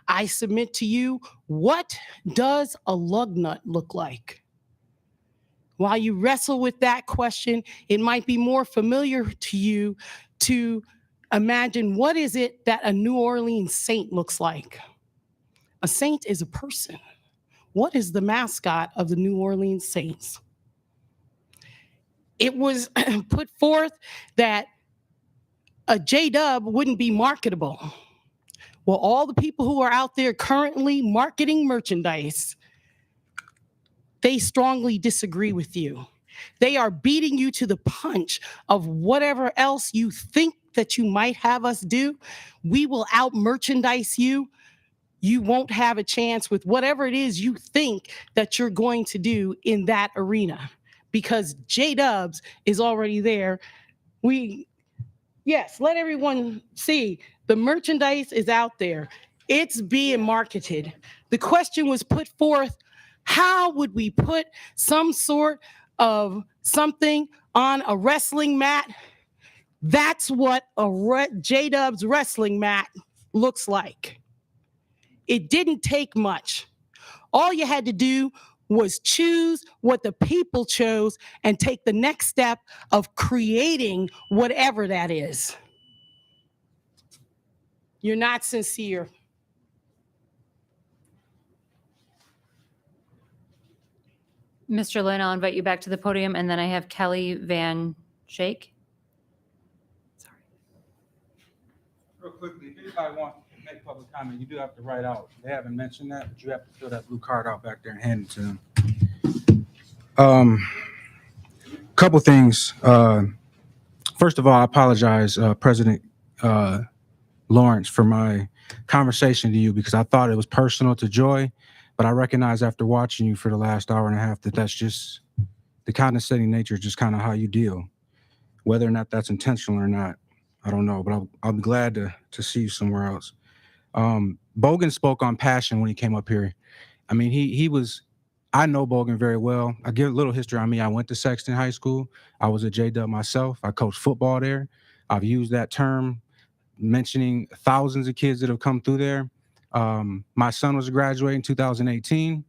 I submit to you, what does a lug nut look like? While you wrestle with that question, it might be more familiar to you to imagine what is it that a New Orleans Saint looks like? A saint is a person. What is the mascot of the New Orleans Saints? It was put forth that a J-dub wouldn't be marketable. Well, all the people who are out there currently marketing merchandise, they strongly disagree with you. They are beating you to the punch of whatever else you think that you might have us do. We will out merchandise you. You won't have a chance with whatever it is you think that you're going to do in that arena because J-Dubs is already there. Yes, let everyone see the merchandise is out there. It's being marketed. The question was put forth, how would we put some sort of something on a wrestling mat? That's what a J-Dub's wrestling mat looks like. It didn't take much. All you had to do was choose what the people chose and take the next step of creating whatever that is. You're not sincere. Mr. Lynn, I'll invite you back to the podium, and then I have Kelly Van Shake. Real quickly, if anybody wants to make public comment, you do have to write out. They haven't mentioned that, but you have to fill that blue card out back there and hand it to them. Couple things. First of all, I apologize, President Lawrence, for my conversation to you because I thought it was personal to Joy, but I recognize after watching you for the last hour and a half that that's just the condescending nature, is just kind of how you deal. Whether or not that's intentional or not, I don't know, but I'll be glad to see you somewhere else. Bogan spoke on passion when he came up here. I mean, he was, I know Bogan very well. I give a little history on me. I went to Sexton High School. I was a J-Dub myself. I coached football there. I've used that term mentioning thousands of kids that have come through there. My son was a graduate in 2018.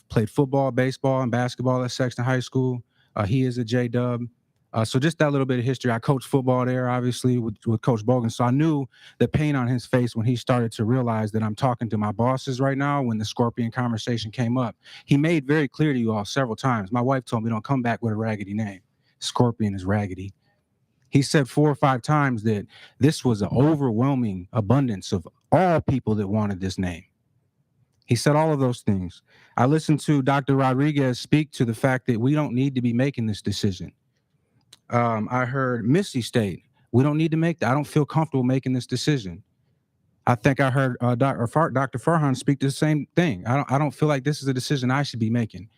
Played football, baseball, and basketball at Sexton High School. He is a J-Dub. So just that little bit of history. I coached football there, obviously, with Coach Bogan. So I knew the pain on his face when he started to realize that I'm talking to my bosses right now when the Scorpion conversation came up. He made very clear to you all several times. My wife told me, don't come back with a raggedy name. Scorpion is raggedy. He said 4 or 5 times that this was an overwhelming abundance of all people that wanted this name. He said all of those things. I listened to Dr. Rodriguez speak to the fact that we don't need to be making this decision. I heard Missy state, we don't need to make that. I don't feel comfortable making this decision. I think I heard Dr. Farhan speak to the same thing. I don't feel like this is a decision I should be making.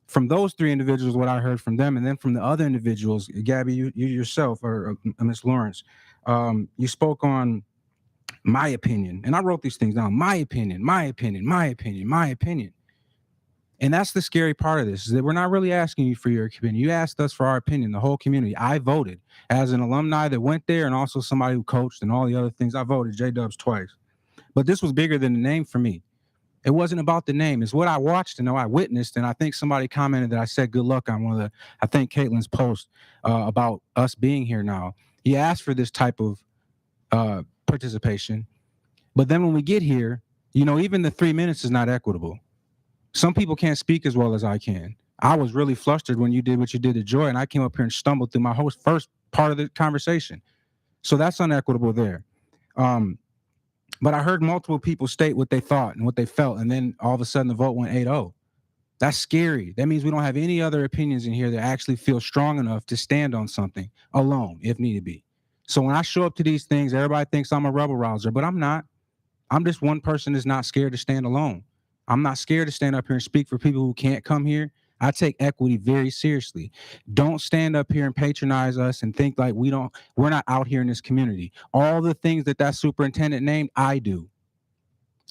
From those 3 individuals, what I heard from them, and then from the other individuals, Gabby, you yourself, or Ms. Lawrence, you spoke on my opinion, and I wrote these things down. My opinion, my opinion, my opinion, my opinion. And that's the scary part of this, is that we're not really asking you for your opinion. You asked us for our opinion, the whole community. I voted as an alumni that went there and also somebody who coached and all the other things. I voted J-Dubs twice. But this was bigger than the name for me. It wasn't about the name. It's what I watched and I witnessed. And I think somebody commented that I said good luck on one of the, I think Caitlin's post about us being here now. He asked for this type of participation. But then when we get here, you know, even the 3 minutes is not equitable. Some people can't speak as well as I can. I was really flustered when you did what you did to Joy, and I came up here and stumbled through my whole first part of the conversation. So that's unequitable there. But I heard multiple people state what they thought and what they felt, and then all of a sudden the vote went 8-0. That's scary. That means we don't have any other opinions in here that actually feel strong enough to stand on something alone, if need be. So when I show up to these things, everybody thinks I'm a rebel rouser, but I'm not. I'm just one person that's not scared to stand alone. I'm not scared to stand up here and speak for people who can't come here. I take equity very seriously. Don't stand up here and patronize us and think like we're not out here in this community. All the things that superintendent named, I do.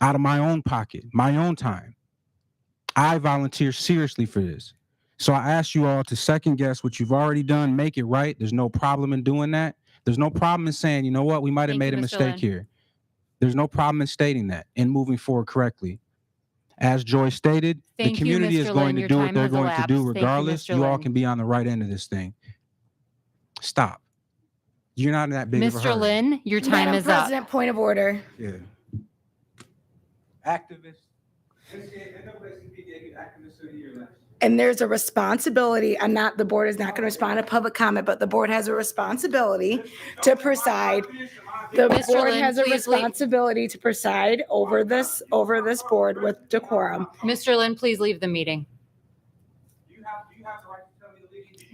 Out of my own pocket, my own time. I volunteer seriously for this. So I ask you all to second guess what you've already done, make it right. There's no problem in doing that. There's no problem in saying, you know what, we might have made a mistake here. There's no problem in stating that and moving forward correctly. As Joy stated, the community is going to do what they're going to do regardless. You all can be on the right end of this thing. Stop. You're not in that big of a hurry. Mr. Lynn, your time Madam is President, point of order. Yeah. Activists. NAACP gave you Activist of the Year last year. And there's a responsibility, and the board is not going to respond to public comment, but the board has a responsibility to preside. The Mr. board Lynn, has a please leave. responsibility to preside over this board with decorum. Mr. Lynn, please leave the meeting.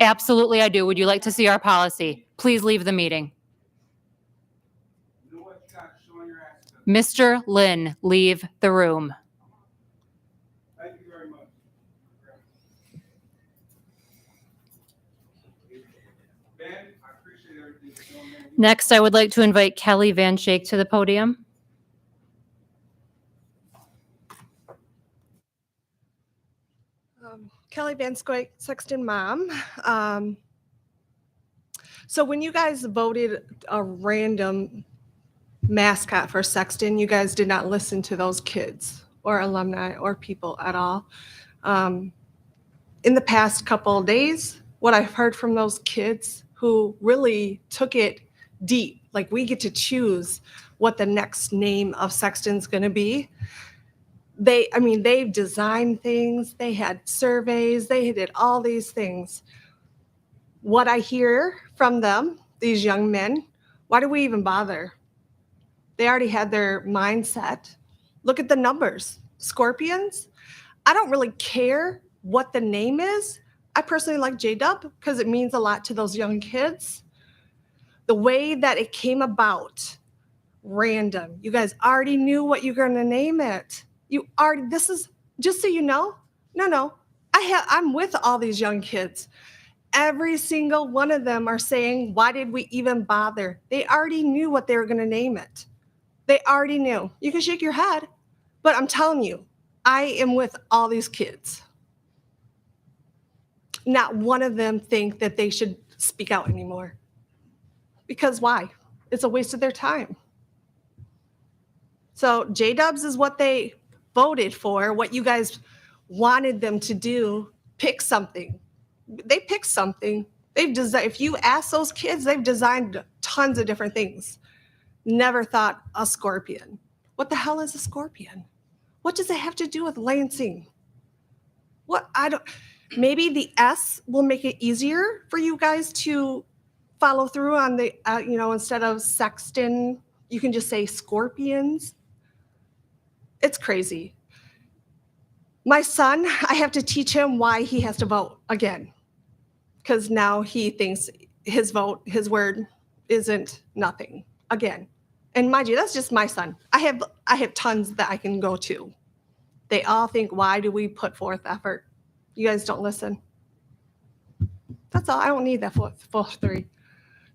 Absolutely, I do. Would you like to see our policy? Please leave the meeting. Mr. Lynn, leave the room. Thank you very much. Ben, I appreciate everything you're doing, man. Next, I would like to invite Kelly Van Shake to the podium. Kelly Van Scoik, Sexton mom. So when you guys voted a random mascot for Sexton, you guys did not listen to those kids or alumni or people at all. In the past couple of days, what I've heard from those kids who really took it deep, like we get to choose what the next name of Sexton's going to be. They've designed things, they had surveys, they did all these things. What I hear from them, these young men, why do we even bother? They already had their mindset. Look at the numbers. Scorpions, I don't really care what the name is. I personally like J-Dub because it means a lot to those young kids. The way that it came about, random. You guys already knew what you're going to name it. This is, just so you know, no. I'm with all these young kids. Every single one of them are saying, why did we even bother? They already knew what they were going to name it. They already knew. You can shake your head, but I'm telling you, I am with all these kids. Not one of them think that they should speak out anymore. Because why? It's a waste of their time. So J-Dubs is what they voted for, what you guys wanted them to do. Pick something. They picked something. If you ask those kids, they've designed tons of different things. Never thought a scorpion. What the hell is a scorpion? What does it have to do with Lansing? Maybe the S will make it easier for you guys to follow through on the, instead of Sexton, you can just say scorpions. It's crazy. My son, I have to teach him why he has to vote again. Because now he thinks his vote, his word isn't nothing again. And mind you, that's just my son. I have tons that I can go to. They all think, why do we put forth effort? You guys don't listen. That's all. I don't need that full three.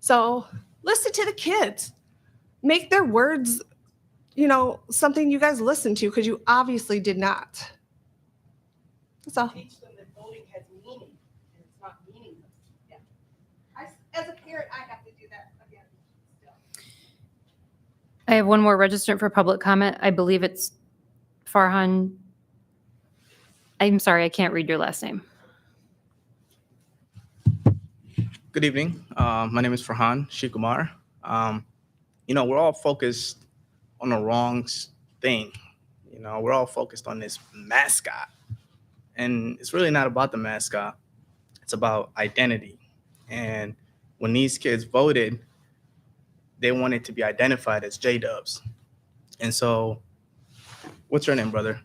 So listen to the kids. Make their words, something you guys listen to, because you obviously did not. That's all. Teach them that voting has meaning, and it's not meaningless. Yeah. As a parent, I have to do that again. Still. I have one more registrant for public comment. I believe it's Farhan. I'm sorry, I can't read your last name. Good evening. My name is Farhan Shikumar. We're all focused on the wrong thing. We're all focused on this mascot. And it's really not about the mascot. It's about identity. And when these kids voted, they wanted to be identified as J-Dubs. And so, what's your name, brother?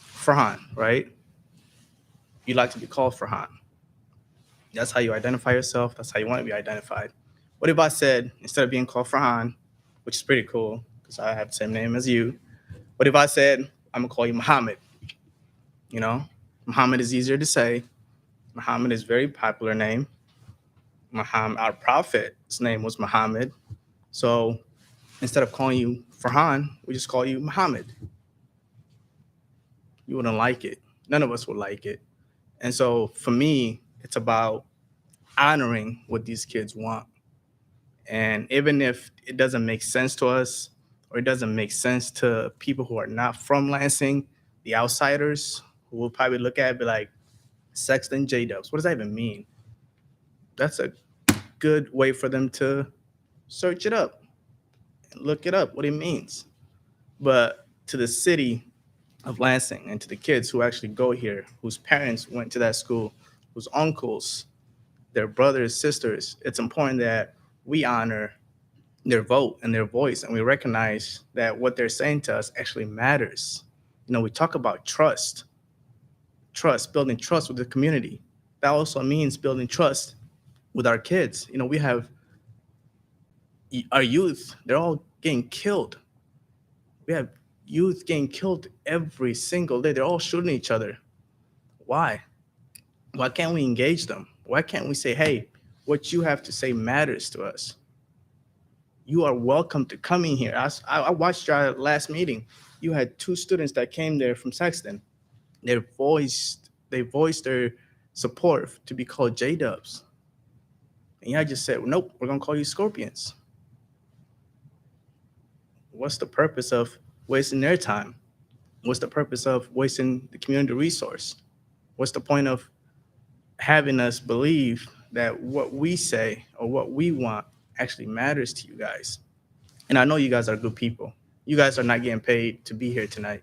Farhan, right? You like to be called Farhan. That's how you identify yourself. That's how you want to be identified. What if I said, instead of being called Farhan, which is pretty cool because I have the same name as you, what if I said, I'm going to call you Muhammad? Muhammad is easier to say. Muhammad is a very popular name. Muhammad, our prophet's name was Muhammad. So instead of calling you Farhan, we just call you Muhammad. You wouldn't like it. None of us would like it. And so for me, it's about honoring what these kids want. And even if it doesn't make sense to us, or it doesn't make sense to people who are not from Lansing, the outsiders who will probably look at it and be like, Sexton J-Dubs, what does that even mean? That's a good way for them to search it up and look it up, what it means. But to the city of Lansing and to the kids who actually go here, whose parents went to that school, whose uncles, their brothers, sisters, it's important that we honor their vote and their voice, and we recognize that what they're saying to us actually matters. We talk about trust, building trust with the community. That also means building trust with our kids. We have our youth, they're all getting killed. We have youth getting killed every single day. They're all shooting each other. Why? Why can't we engage them? Why can't we say, hey, what you have to say matters to us? You are welcome to coming here. I watched our last meeting. You had 2 students that came there from Sexton. They voiced they voiced their support to be called J-Dubs. And y'all just said, nope, we're gonna call you Scorpions. What's the purpose of wasting their time? What's the purpose of wasting the community resource? What's the point of having us believe that what we say or what we want actually matters to you guys? And I know you guys are good people. You guys are not getting paid to be here tonight.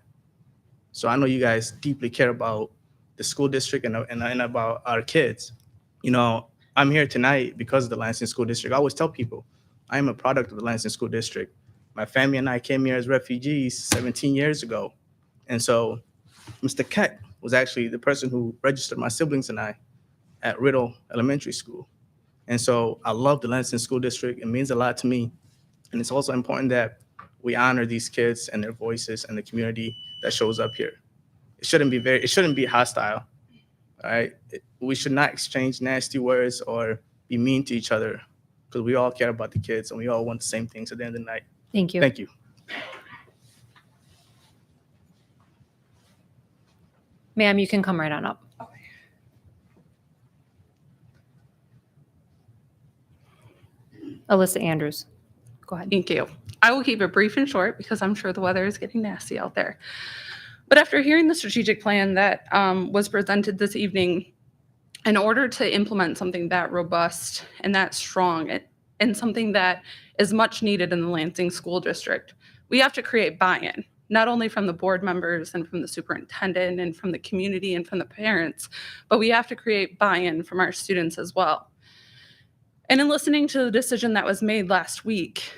So I know you guys deeply care about the school district and about our kids. You know, I'm here tonight because of the Lansing School District. I always tell people, I am a product of the Lansing School District. My family and I came here as refugees 17 years ago. And so Mr. Keck was actually the person who registered my siblings and I at Riddle Elementary School. And so I love the Lansing School District. It means a lot to me. And it's also important that we honor these kids and their voices and the community that shows up here. It shouldn't be hostile. All right. We should not exchange nasty words or be mean to each other, because we all care about the kids and we all want the same things at the end of the night. Thank you. Thank you. Ma'am, you can come right on up. Alyssa Andrews, go ahead. Thank you. I will keep it brief and short because I'm sure the weather is getting nasty out there. But after hearing the strategic plan that was presented this evening, in order to implement something that robust and that strong and something that is much needed in the Lansing School District, we have to create buy-in, not only from the board members and from the superintendent and from the community and from the parents, but we have to create buy-in from our students as well. And in listening to the decision that was made last week,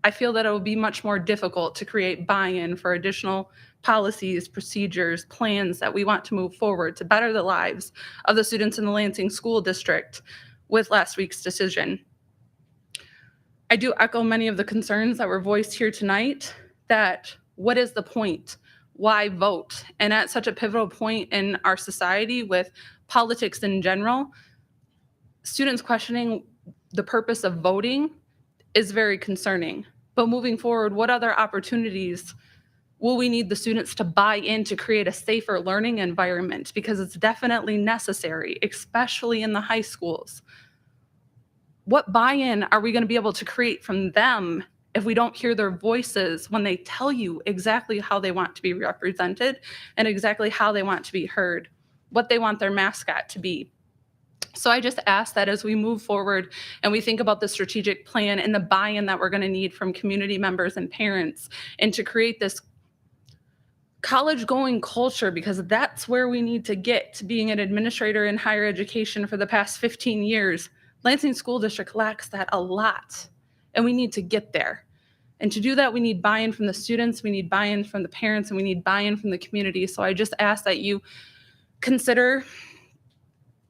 I feel that it will be much more difficult to create buy-in for additional policies, procedures, plans that we want to move forward to better the lives of the students in the Lansing School District with last week's decision. I do echo many of the concerns that were voiced here tonight, that what is the point? Why vote? And at such a pivotal point in our society with politics in general, students questioning the purpose of voting is very concerning. But moving forward, what other opportunities will we need the students to buy in to create a safer learning environment? Because it's definitely necessary, especially in the high schools. What buy-in are we going to be able to create from them if we don't hear their voices when they tell you exactly how they want to be represented and exactly how they want to be heard, what they want their mascot to be? So I just ask that as we move forward and we think about the strategic plan and the buy-in that we're going to need from community members and parents, and to create this college-going culture, because that's where we need to get to being an administrator in higher education for the past 15 years. Lansing School District lacks that a lot, and we need to get there. And to do that, we need buy-in from the students, we need buy-in from the parents, and we need buy-in from the community. So I just ask that you consider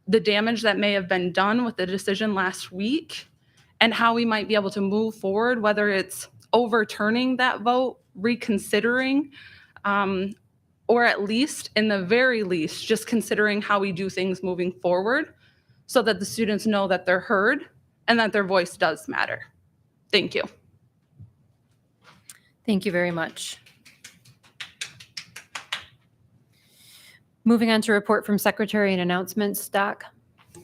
the damage that may have been done with the decision last week and how we might be able to move forward, whether it's overturning that vote, reconsidering, or at least, in the very least, just considering how we do things moving forward so that the students know that they're heard and that their voice does matter. Thank you. Thank you very much. Moving on to report from Secretary and announcements, Doc.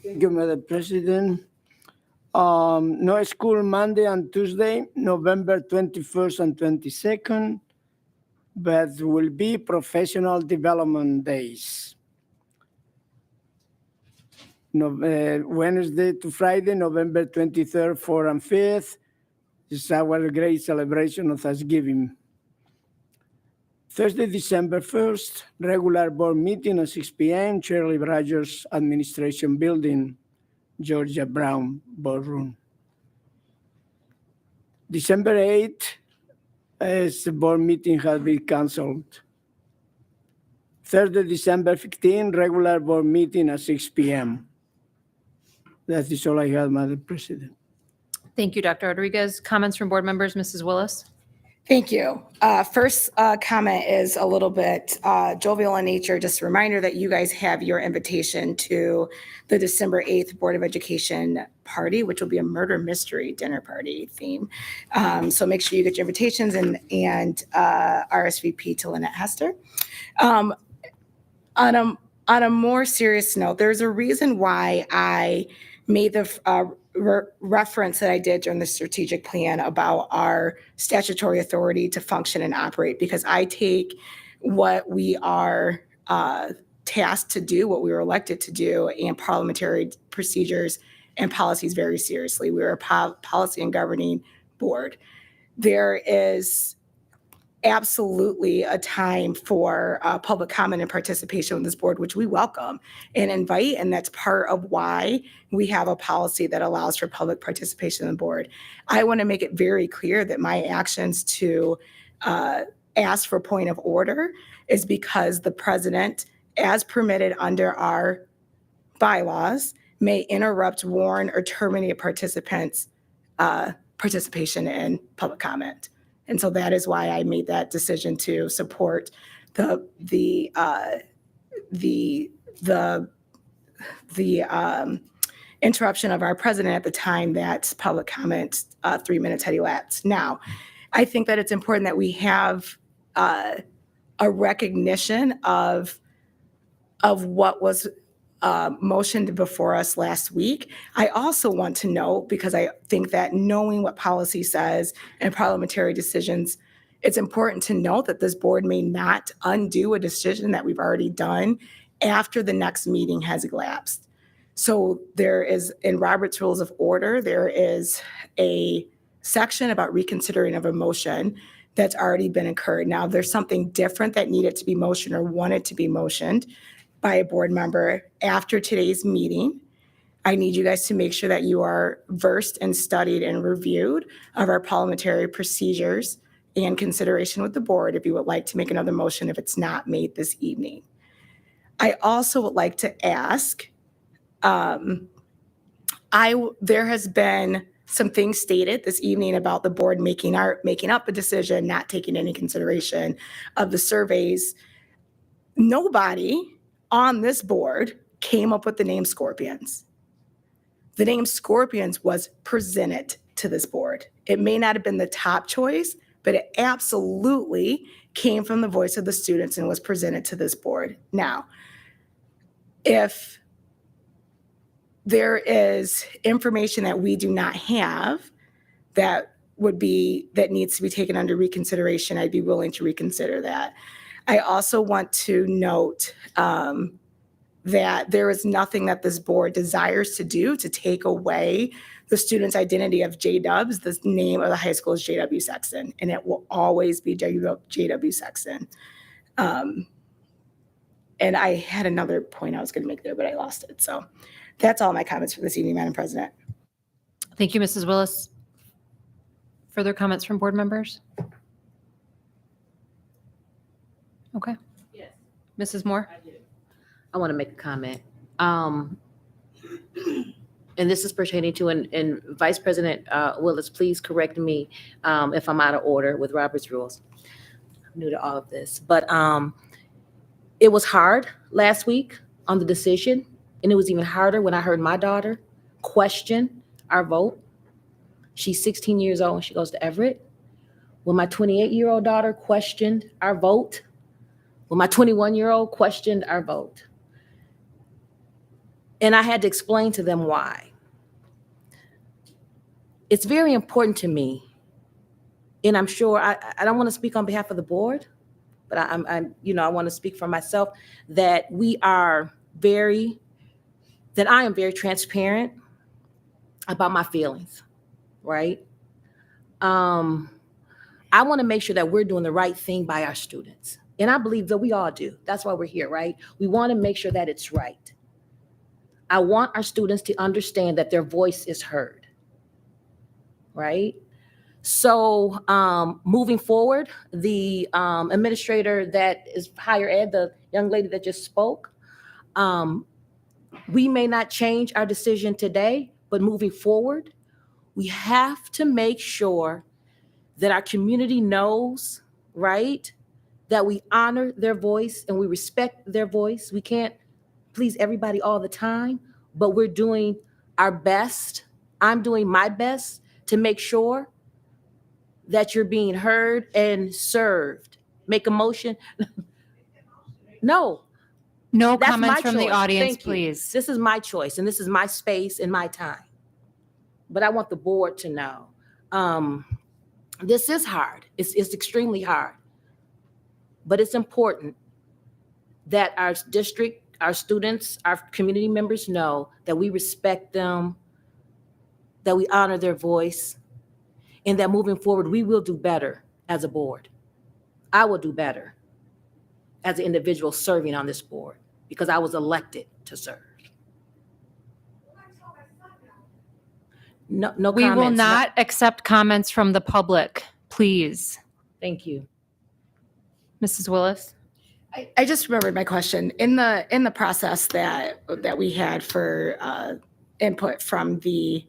Thank you, Madam President. No school Monday and Tuesday, November 21st and 22nd, but will be professional development days. Wednesday to Friday, November 23rd, 4th, and 5th is our great celebration of Thanksgiving. Thursday, December 1st, regular board meeting at 6 p.m., Shirley Rogers Administration Building, Georgia Brown Boardroom. December 8th, as the board meeting has been canceled. Thursday, December 15th, regular board meeting at 6 p.m. That is all I have, Madam President. Thank you, Dr. Rodriguez. Comments from board members, Mrs. Willis? Thank you. First comment is a little bit jovial in nature. Just a reminder that you guys have your invitation to the December 8th Board of Education party, which will be a murder mystery dinner party theme. So make sure you get your invitations and RSVP to Lynette Hester. On a On a more serious note, there's a reason why I made the reference that I did during the strategic plan about our statutory authority to function and operate, because I take what we are tasked to do, what we were elected to do, and parliamentary procedures and policies very seriously. We're a policy and governing board. There is absolutely a time for public comment and participation on this board, which we welcome and invite, and that's part of why we have a policy that allows for public participation on the board. I want to make it very clear that my actions to ask for point of order is because the president, as permitted under our bylaws, may interrupt, warn, or terminate participants' participation in public comment. And so that is why I made that decision to support the interruption of our president at the time that public comment 3 minutes had elapsed. Now, I think that it's important that we have a recognition of what was motioned before us last week. I also want to know, because I think that knowing what policy says and parliamentary decisions, it's important to note that this board may not undo a decision that we've already done after the next meeting has elapsed. So there is, in Robert's Rules of Order, there is a section about reconsidering of a motion that's already been incurred. Now, if there's something different that needed to be motioned or wanted to be motioned by a board member after today's meeting, I need you guys to make sure that you are versed and studied and reviewed of our parliamentary procedures and consideration with the board if you would like to make another motion if it's not made this evening. I also would like to ask, there has been some things stated this evening about the board making up a decision, not taking any consideration of the surveys. Nobody on this board came up with the name Scorpions. The name Scorpions was presented to this board. It may not have been the top choice, but it absolutely came from the voice of the students and was presented to this board. Now, if there is information that we do not have that needs to be taken under reconsideration, I'd be willing to reconsider that. I also want to note that there is nothing that this board desires to do to take away the student's identity of J-Dubs. The name of the high school is J.W. Sexton, and it will always be J.W. Sexton. And I had another point I was going to make there, but I lost it. So that's all my comments for this evening, Madam President. Thank you, Mrs. Willis. Further comments from board members? Okay. Yes. Mrs. Moore? I want to make a comment. And this is pertaining to, and Vice President Willis, please correct me if I'm out of order with Robert's Rules. I'm new to all of this. But it was hard last week on the decision, and it was even harder when I heard my daughter question our vote. She's 16 years old and she goes to Everett. When my 28-year-old daughter questioned our vote, when my 21-year-old questioned our vote. And I had to explain to them why. It's very important to me, and I'm sure I don't want to speak on behalf of the board, but I want to speak for myself, that I am very transparent about my feelings, right? I want to make sure that we're doing the right thing by our students. And I believe that we all do. That's why we're here, right? We want to make sure that it's right. I want our students to understand that their voice is heard, right? So moving forward, the administrator that is higher ed, the young lady that just spoke, we may not change our decision today, but moving forward, we have to make sure that our community knows, right, that we honor their voice and we respect their voice. We can't please everybody all the time, but we're doing our best. I'm doing my best to make sure that you're being heard and served. Make a motion. No, No That's comments my from the choice. audience, Thank you. please. This is my choice, and this is my space and my time. But I want the board to know, this is hard. It's extremely hard. But it's important that our district, our students, our community members know that we respect them, that we honor their voice, and that moving forward, we will do better as a board. I will do better as an individual serving on this board because I was elected to serve. No We will comments. not accept comments from the public, please. Thank you. Mrs. Willis? I just remembered my question. In the process that we had for input from the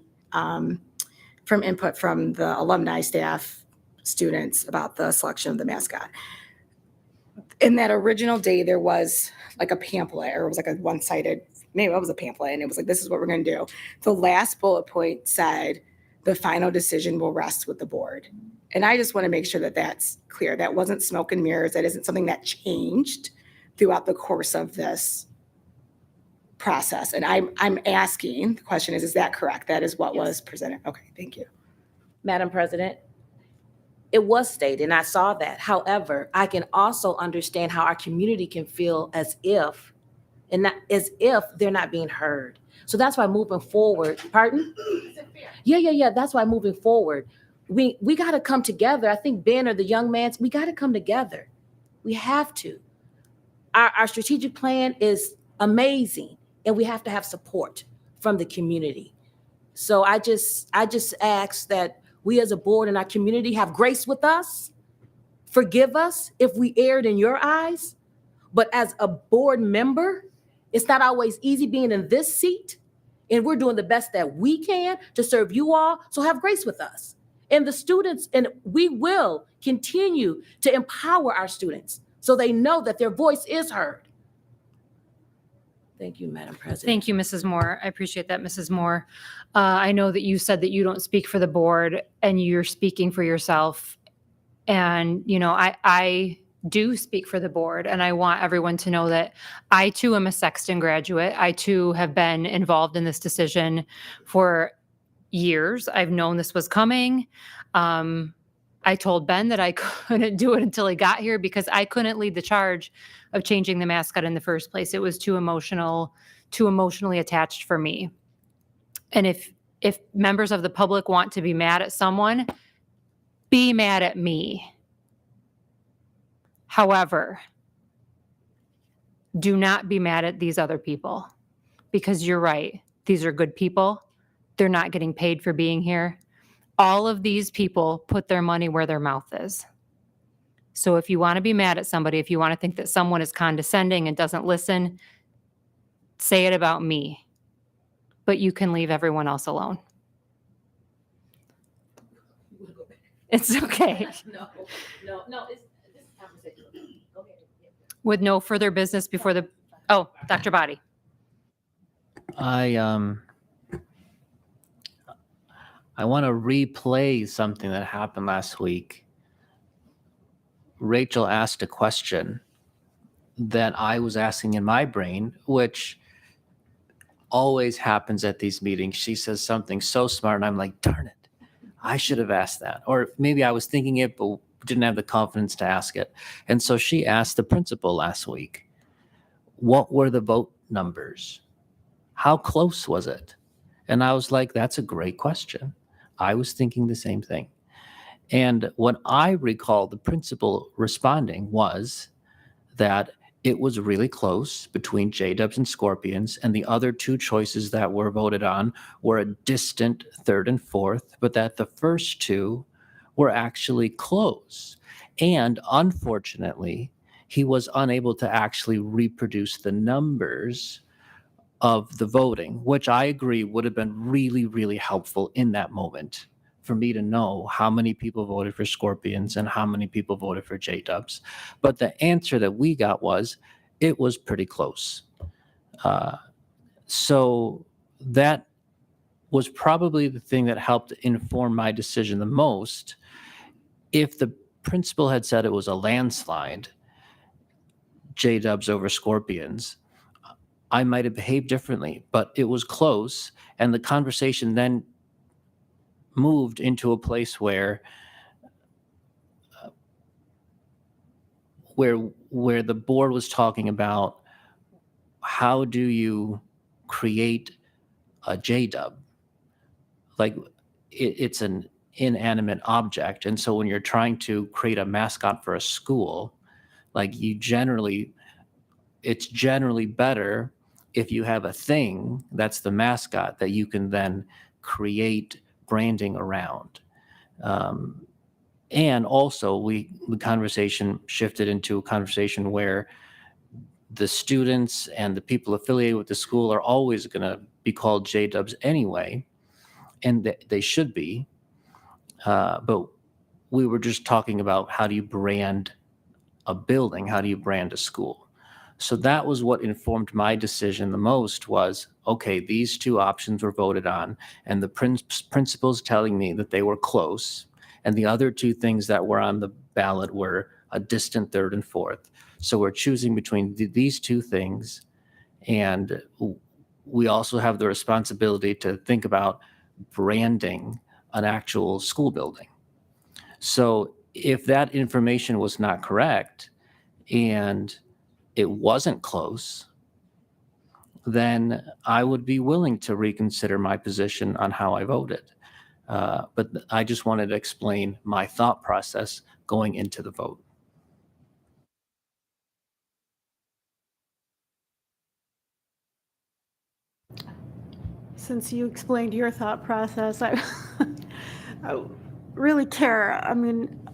alumni, staff, students about the selection of the mascot. In that original day, there was like a pamphlet, or it was like a one-sided, maybe it was a pamphlet, and it was like, this is what we're going to do. The last bullet point said, the final decision will rest with the board. And I just want to make sure that that's clear. That wasn't smoke and mirrors. That isn't something that changed throughout the course of this process. And I'm asking, the question is that correct? That is what was presented. Okay, thank you. Madam President, it was stated, and I saw that. However, I can also understand how our community can feel as if they're not being heard. So that's why moving forward, pardon? Yeah. That's why moving forward, we got to come together. I think Ben or the young man, we got to come together. We have to. Our strategic plan is amazing, and we have to have support from the community. So I just ask that we as a board and our community have grace with us. Forgive us if we erred in your eyes. But as a board member, it's not always easy being in this seat. And we're doing the best that we can to serve you all. So have grace with us. And the students, and we will continue to empower our students so they know that their voice is heard. Thank you, Madam President. Thank you, Mrs. Moore. I appreciate that, Mrs. Moore. I know that you said that you don't speak for the board and you're speaking for yourself. And, I do speak for the board, and I want everyone to know that I too am a Sexton graduate. I too have been involved in this decision for years. I've known this was coming. I told Ben that I couldn't do it until he got here because I couldn't lead the charge of changing the mascot in the first place. It was too emotionally attached for me. And if members of the public want to be mad at someone, be mad at me. However, do not be mad at these other people because you're right. These are good people. They're not getting paid for being here. All of these people put their money where their mouth is. So if you want to be mad at somebody, if you want to think that someone is condescending and doesn't listen, say it about me. But you can leave everyone else alone. It's okay. No. This is conversation. Go ahead. With no further business before Dr. Body. I want to replay something that happened last week. Rachel asked a question that I was asking in my brain, which always happens at these meetings. She says something so smart, and I'm like, darn it, I should have asked that. Or maybe I was thinking it, but didn't have the confidence to ask it. And so she asked the principal last week, what were the vote numbers? How close was it? And I was like, that's a great question. I was thinking the same thing. And what I recall the principal responding was that it was really close between J-Dubs and Scorpions, and the other two choices that were voted on were a distant third and fourth, but that the first two were actually close. And unfortunately, he was unable to actually reproduce the numbers of the voting, which I agree would have been really, really helpful in that moment for me to know how many people voted for Scorpions and how many people voted for J-Dubs. But the answer that we got was, it was pretty close. So that was probably the thing that helped inform my decision the most. If the principal had said it was a landslide, J-Dubs over Scorpions, I might have behaved differently, but it was close. And the conversation then moved into a place where where the board was talking about how do you create a JDub? Like it's an inanimate object. And so when you're trying to create a mascot for a school, like it's generally better if you have a thing that's the mascot that you can then create branding around. And also the conversation shifted into a conversation where the students and the people affiliated with the school are always going to be called JDubs anyway, and they should be. But we were just talking about how do you brand a building? How do you brand a school? So that was what informed my decision the most was, okay, these two options were voted on, and the principals telling me that they were close, and the other two things that were on the ballot were a distant third and fourth. So we're choosing between these two things, and we also have the responsibility to think about branding an actual school building. So if that information was not correct and it wasn't close, then I would be willing to reconsider my position on how I voted. But I just wanted to explain my thought process going into the vote. Since you explained your thought process, I really care. I mean,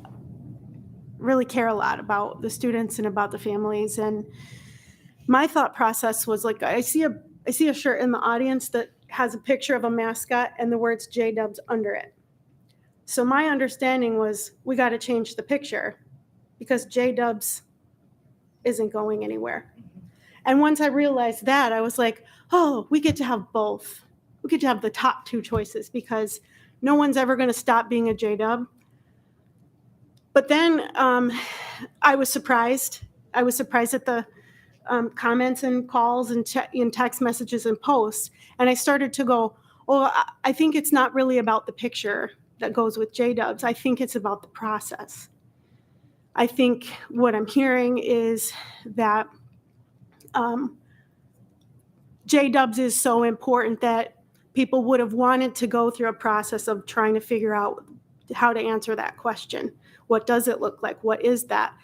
really care a lot about the students and about the families. And my thought process was like, I see a shirt in the audience that has a picture of a mascot and the words JDubs under it. So my understanding was we got to change the picture because JDubs isn't going anywhere. And once I realized that, I was like, oh, we get to have both. We get to have the top two choices because no one's ever going to stop being a JDub. But then I was surprised. I was surprised at the comments and calls and text messages and posts. And I started to go, oh, I think it's not really about the picture that goes with JDubs. I think it's about the process. I think what I'm hearing is that JDubs is so important that people would have wanted to go through a process of trying to figure out how to answer that question. What does it look like? What is that?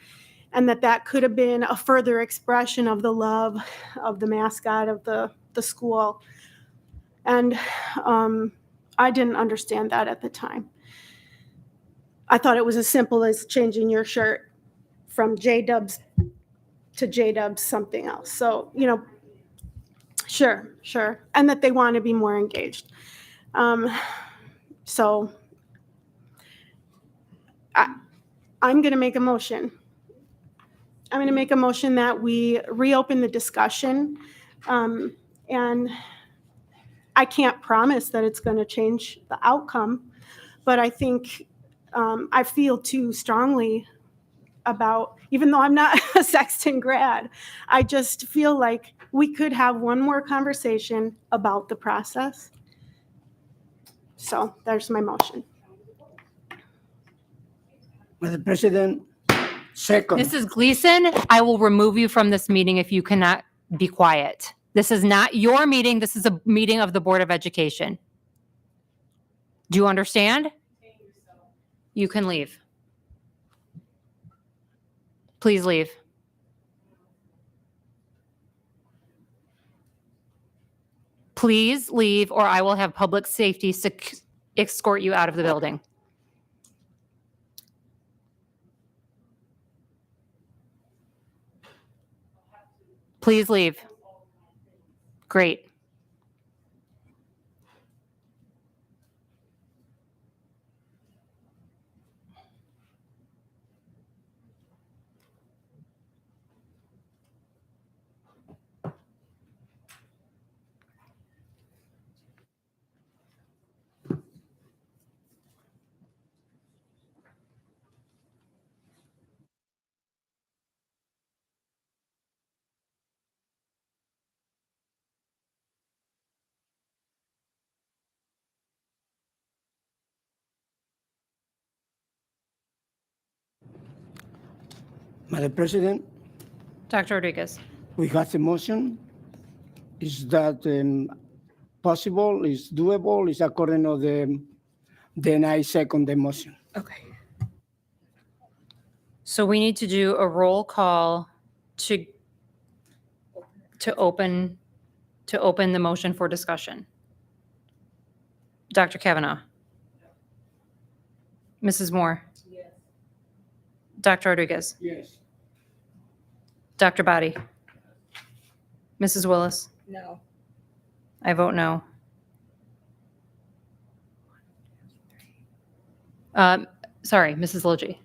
And that could have been a further expression of the love of the mascot of the school. And I didn't understand that at the time. I thought it was as simple as changing your shirt from JDubs to JDubs something else. So, sure. And that they want to be more engaged. So I'm going to make a motion. I'm going to make a motion that we reopen the discussion. And I can't promise that it's going to change the outcome, but I think I feel too strongly about, even though I'm not a Sexton grad, I just feel like we could have one more conversation about the process. So there's my motion. Madam President, second. Mrs. Gleason, I will remove you from this meeting if you cannot be quiet. This is not your meeting. This is a meeting of the Board of Education. Do you understand? You can leave. Please leave. Please leave, or I will have public safety escort you out of the building. Please leave. Great. Madam President, Dr. Rodriguez. we have a motion. Is that possible? Is doable? Is according to then I second the motion. Okay. So we need to do a roll call to open the motion for discussion. Dr. Kavanaugh. Mrs. Moore. Yes. Dr. Rodriguez. Yes. Dr. Body. Mrs. Willis. No. I vote no. Sorry, Mrs. Logie.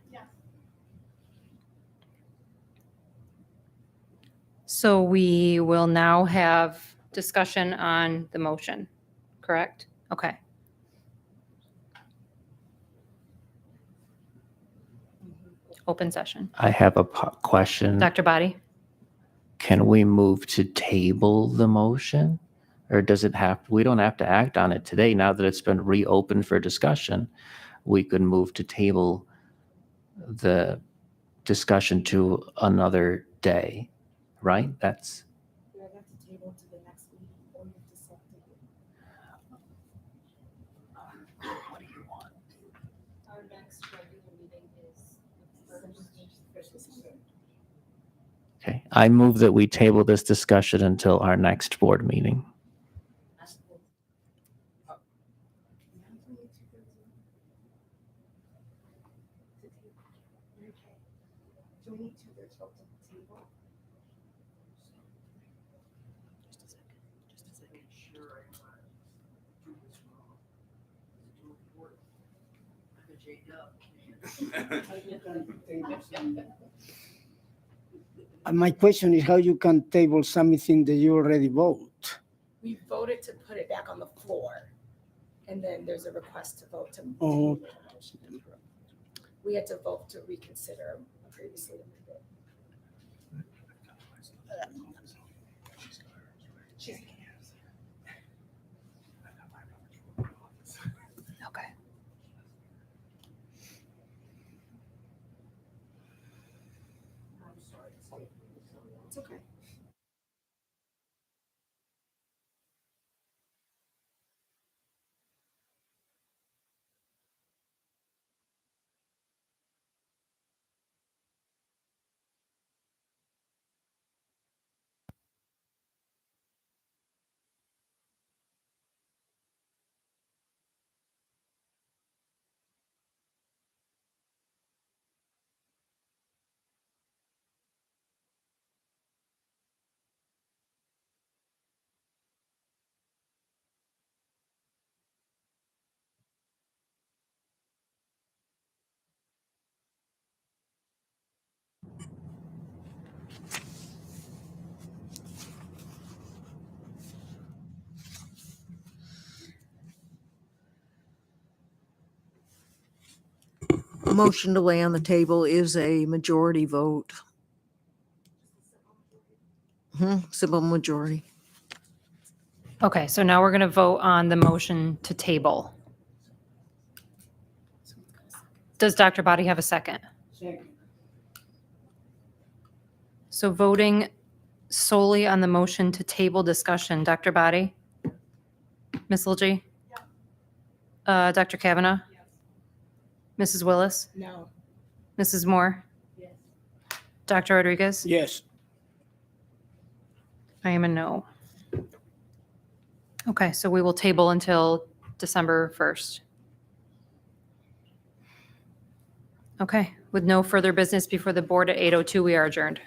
So we will now have discussion on the motion, correct? Okay. Open session. I have a question. Dr. Body? Can we move to table the motion? Or does it have, we don't have to act on it today. Now that it's been reopened for discussion, we could move to table the discussion to another day, right? That's, what do you want? Our next regular meeting is Okay, I move that we table this discussion until our next board meeting. My question is how you can table something that you already vote. We voted to put it back on the floor. And then there's a request to vote to. Oh. We had to vote to reconsider previously. Okay. It's okay. Motion to lay on the table is a majority vote. Simple majority. Okay, so now we're going to vote on the motion to table. Does Dr. Body have a second? Second. So voting solely on the motion to table discussion, Dr. Body? Ms. Logie? Dr. Kavanaugh? Mrs. Willis? No. Mrs. Moore? Yes. Dr. Rodriguez? Yes. I am a no. Okay, so we will table until December 1st. Okay, with no further business before the board at 8:02, we are adjourned.